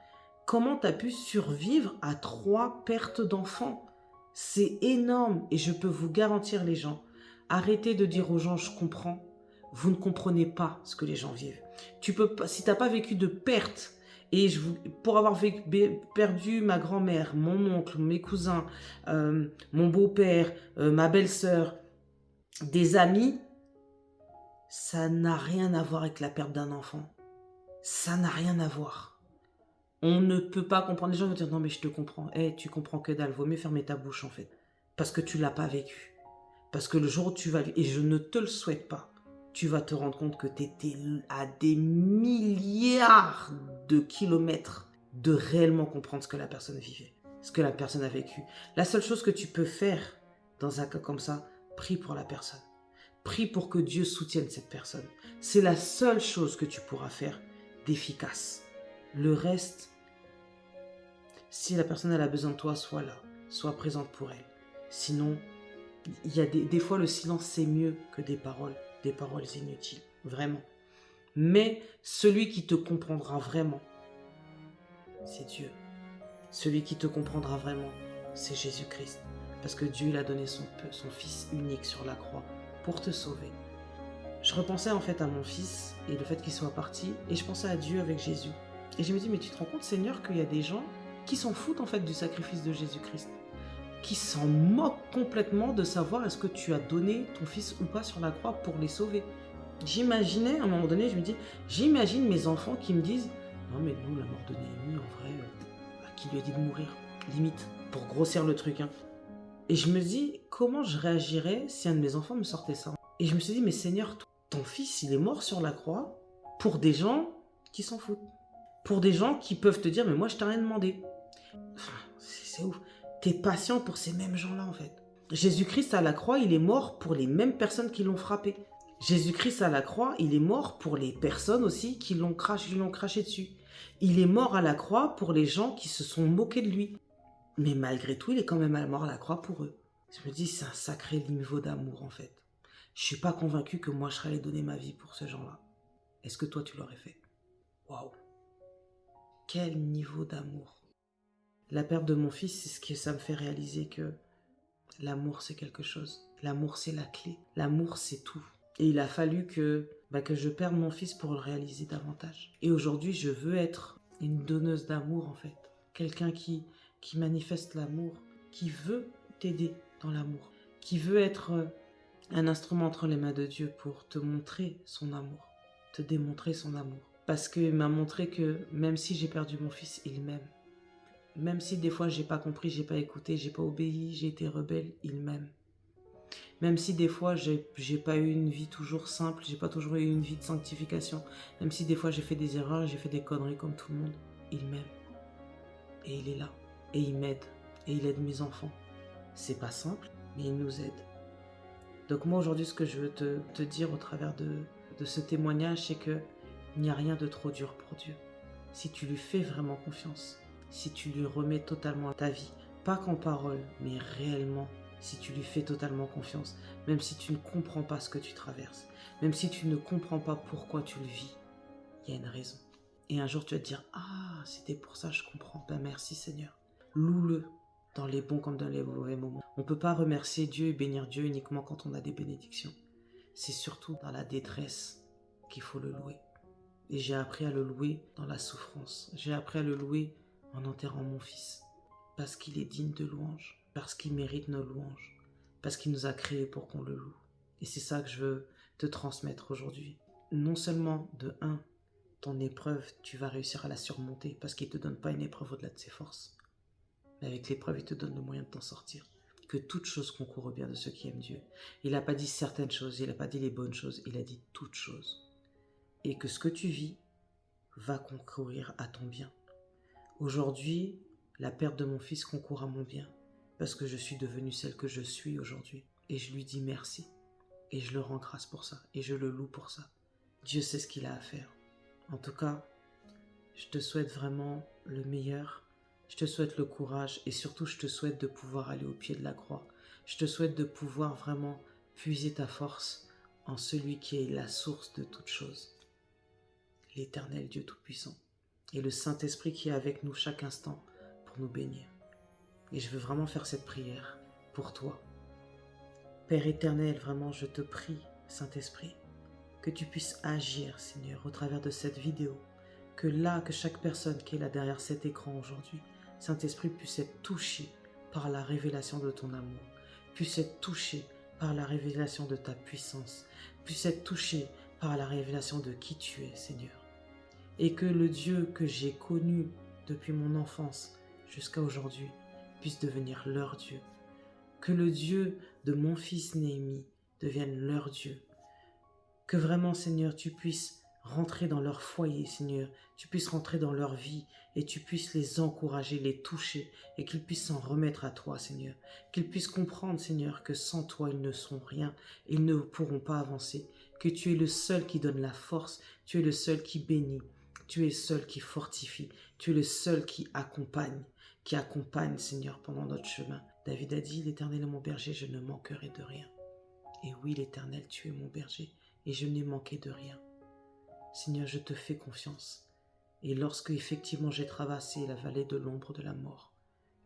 Comment t'as pu survivre à 3 pertes d'enfants? C'est énorme et je peux vous garantir les gens, arrêtez de dire aux gens je comprends. Vous ne comprenez pas ce que les gens vivent. Tu peux pas, si t'as pas vécu de perte, et pour avoir perdu ma grand-mère, mon oncle, mes cousins, mon beau-père, ma belle-sœur, des amis, ça n'a rien à voir avec la perte d'un enfant. Ça n'a rien à voir. On ne peut pas comprendre. Les gens vont dire non mais je te comprends. Tu comprends que dalle. Vaut mieux fermer ta bouche en fait. Parce que tu l'as pas vécu. Parce que le jour où tu vas... Et je ne te le souhaite pas. Tu vas te rendre compte que tu étais à des milliards de kilomètres de réellement comprendre ce que la personne vivait. Ce que la personne a vécu. La seule chose que tu peux faire dans un cas comme ça, prie pour la personne. Prie pour que Dieu soutienne cette personne. C'est la seule chose que tu pourras faire d'efficace. Le reste, si la personne elle a besoin de toi, sois là, sois présente pour elle. Sinon, il y a des fois le silence c'est mieux que des paroles inutiles, vraiment. Mais celui qui te comprendra vraiment, c'est Dieu. Celui qui te comprendra vraiment, c'est Jésus-Christ. Parce que Dieu il a donné son Fils unique sur la croix pour te sauver. Je repensais en fait à mon fils et le fait qu'il soit parti, et je pensais à Dieu avec Jésus. Et je me dis, mais tu te rends compte, Seigneur, qu'il y a des gens qui s'en foutent en fait du sacrifice de Jésus-Christ, qui s'en moquent complètement de savoir est-ce que tu as donné ton fils ou pas sur la croix pour les sauver. J'imaginais, à un moment donné, je me dis, j'imagine mes enfants qui me disent, non mais nous, la mort de Néhémie, en vrai, qui lui a dit de mourir, limite, pour grossir le truc. Hein. Et je me dis, comment je réagirais si un de mes enfants me sortait ça? Et je me suis dit, mais Seigneur, ton fils, il est mort sur la croix pour des gens qui s'en foutent. Pour des gens qui peuvent te dire, mais moi, je t'ai rien demandé. Enfin, c'est ouf. T'es patient pour ces mêmes gens-là, en fait. Jésus-Christ à la croix, il est mort pour les mêmes personnes qui l'ont frappé. Jésus-Christ à la croix, il est mort pour les personnes aussi qui l'ont craché dessus. Il est mort à la croix pour les gens qui se sont moqués de lui. Mais malgré tout, il est quand même mort à la croix pour eux. Je me dis, c'est un sacré niveau d'amour, en fait. Je suis pas convaincu que moi, je serais allé donner ma vie pour ces gens-là. Est-ce que toi, tu l'aurais fait? Waouh! Quel niveau d'amour! La perte de mon fils, c'est ce que ça me fait réaliser que l'amour, c'est quelque chose. L'amour, c'est la clé. L'amour, c'est tout. Et il a fallu que je perde mon fils pour le réaliser davantage. Et aujourd'hui, je veux être une donneuse d'amour, en fait. Quelqu'un qui manifeste l'amour, qui veut t'aider dans l'amour, qui veut être un instrument entre les mains de Dieu pour te montrer son amour, te démontrer son amour. Parce qu'il m'a montré que même si j'ai perdu mon fils, il m'aime. Même si des fois j'ai pas compris, j'ai pas écouté, j'ai pas obéi, j'ai été rebelle, il m'aime. Même si des fois j'ai pas eu une vie toujours simple, j'ai pas toujours eu une vie de sanctification, même si des fois j'ai fait des erreurs, j'ai fait des conneries comme tout le monde, il m'aime. Et il est là. Et il m'aide. Et il aide mes enfants. C'est pas simple, mais il nous aide. Donc moi aujourd'hui, ce que je veux te dire au travers de ce témoignage, c'est que il n'y a rien de trop dur pour Dieu. Si tu lui fais vraiment confiance, si tu lui remets totalement ta vie, pas qu'en parole, mais réellement, si tu lui fais totalement confiance, même si tu ne comprends pas ce que tu traverses, même si tu ne comprends pas pourquoi tu le vis, il y a une raison. Et un jour tu vas te dire, ah, c'était pour ça, je comprends. Ben merci Seigneur. Loue-le dans les bons comme dans les mauvais moments. On ne peut pas remercier Dieu et bénir Dieu uniquement quand on a des bénédictions. C'est surtout dans la détresse qu'il faut le louer. Et j'ai appris à le louer dans la souffrance. J'ai appris à le louer en enterrant mon fils. Parce qu'il est digne de louange. Parce qu'il mérite nos louanges. Parce qu'il nous a créés pour qu'on le loue. Et c'est ça que je veux te transmettre aujourd'hui. Non seulement de 1, ton épreuve, tu vas réussir à la surmonter parce qu'il ne te donne pas une épreuve au-delà de ses forces. Mais avec l'épreuve, il te donne le moyen de t'en sortir. Que toute chose concourt au bien de ceux qui aiment Dieu. Il n'a pas dit certaines choses, il n'a pas dit les bonnes choses, il a dit toutes choses. Et que ce que tu vis va concourir à ton bien. Aujourd'hui, la perte de mon fils concourt à mon bien parce que je suis devenue celle que je suis aujourd'hui. Et je lui dis merci. Et je le rends grâce pour ça. Et je le loue pour ça. Dieu sait ce qu'il a à faire. En tout cas, je te souhaite vraiment le meilleur. Je te souhaite le courage et surtout, je te souhaite de pouvoir aller au pied de la croix. Je te souhaite de pouvoir vraiment puiser ta force en celui qui est la source de toute chose. l'Éternel Dieu Tout-Puissant et le Saint-Esprit qui est avec nous chaque instant pour nous bénir. Et je veux vraiment faire cette prière pour toi. Père éternel, vraiment, je te prie, Saint-Esprit, que tu puisses agir, Seigneur, au travers de cette vidéo, que chaque personne qui est là derrière cet écran aujourd'hui, Saint-Esprit, puisse être touché par la révélation de ton amour, puisse être touché par la révélation de ta puissance, puisse être touché par la révélation de qui tu es, Seigneur. Et que le Dieu que j'ai connu depuis mon enfance jusqu'à aujourd'hui puisse devenir leur Dieu. Que le Dieu de mon fils Néhémie devienne leur Dieu. Que vraiment, Seigneur, tu puisses rentrer dans leur foyer, Seigneur. Tu puisses rentrer dans leur vie et tu puisses les encourager, les toucher et qu'ils puissent s'en remettre à toi, Seigneur. Qu'ils puissent comprendre, Seigneur, que sans toi, ils ne sont rien. Ils ne pourront pas avancer. Que tu es le seul qui donne la force. Tu es le seul qui bénit. Tu es le seul qui fortifie. Tu es le seul qui accompagne, Seigneur, pendant notre chemin. David a dit, l'Éternel est mon berger, je ne manquerai de rien. Et oui, l'Éternel, tu es mon berger et je n'ai manqué de rien. Seigneur, je te fais confiance. Et lorsque effectivement j'ai traversé la vallée de l'ombre de la mort,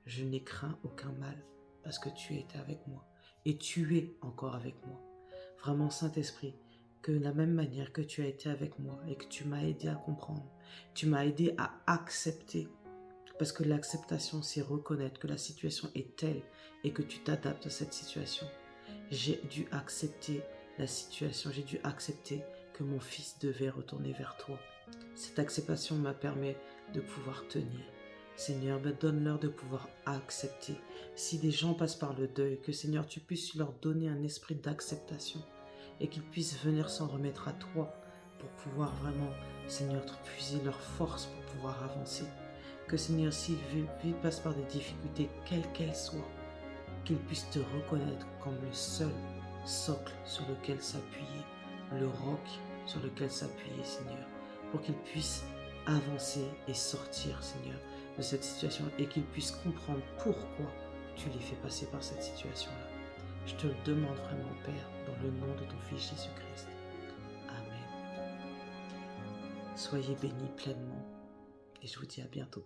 je n'ai craint aucun mal parce que tu étais avec moi et tu es encore avec moi. Vraiment, Saint-Esprit, que de la même manière que tu as été avec moi et que tu m'as aidé à comprendre, tu m'as aidé à accepter. Parce que l'acceptation, c'est reconnaître que la situation est telle et que tu t'adaptes à cette situation. J'ai dû accepter la situation, j'ai dû accepter que mon fils devait retourner vers toi. Cette acceptation m'a permis de pouvoir tenir. Seigneur, donne-leur de pouvoir accepter. Si des gens passent par le deuil, que Seigneur, tu puisses leur donner un esprit d'acceptation et qu'ils puissent venir s'en remettre à toi pour pouvoir vraiment, Seigneur, puiser leur force pour pouvoir avancer. Que Seigneur, s'ils passent par des difficultés, quelles qu'elles soient, qu'ils puissent te reconnaître comme le seul socle sur lequel s'appuyer, le roc sur lequel s'appuyer, Seigneur, pour qu'ils puissent avancer et sortir, Seigneur, de cette situation et qu'ils puissent comprendre pourquoi tu les fais passer par cette situation-là. Je te le demande vraiment, Père, dans le nom de ton Fils Jésus-Christ. Amen. Soyez bénis pleinement et je vous dis à bientôt.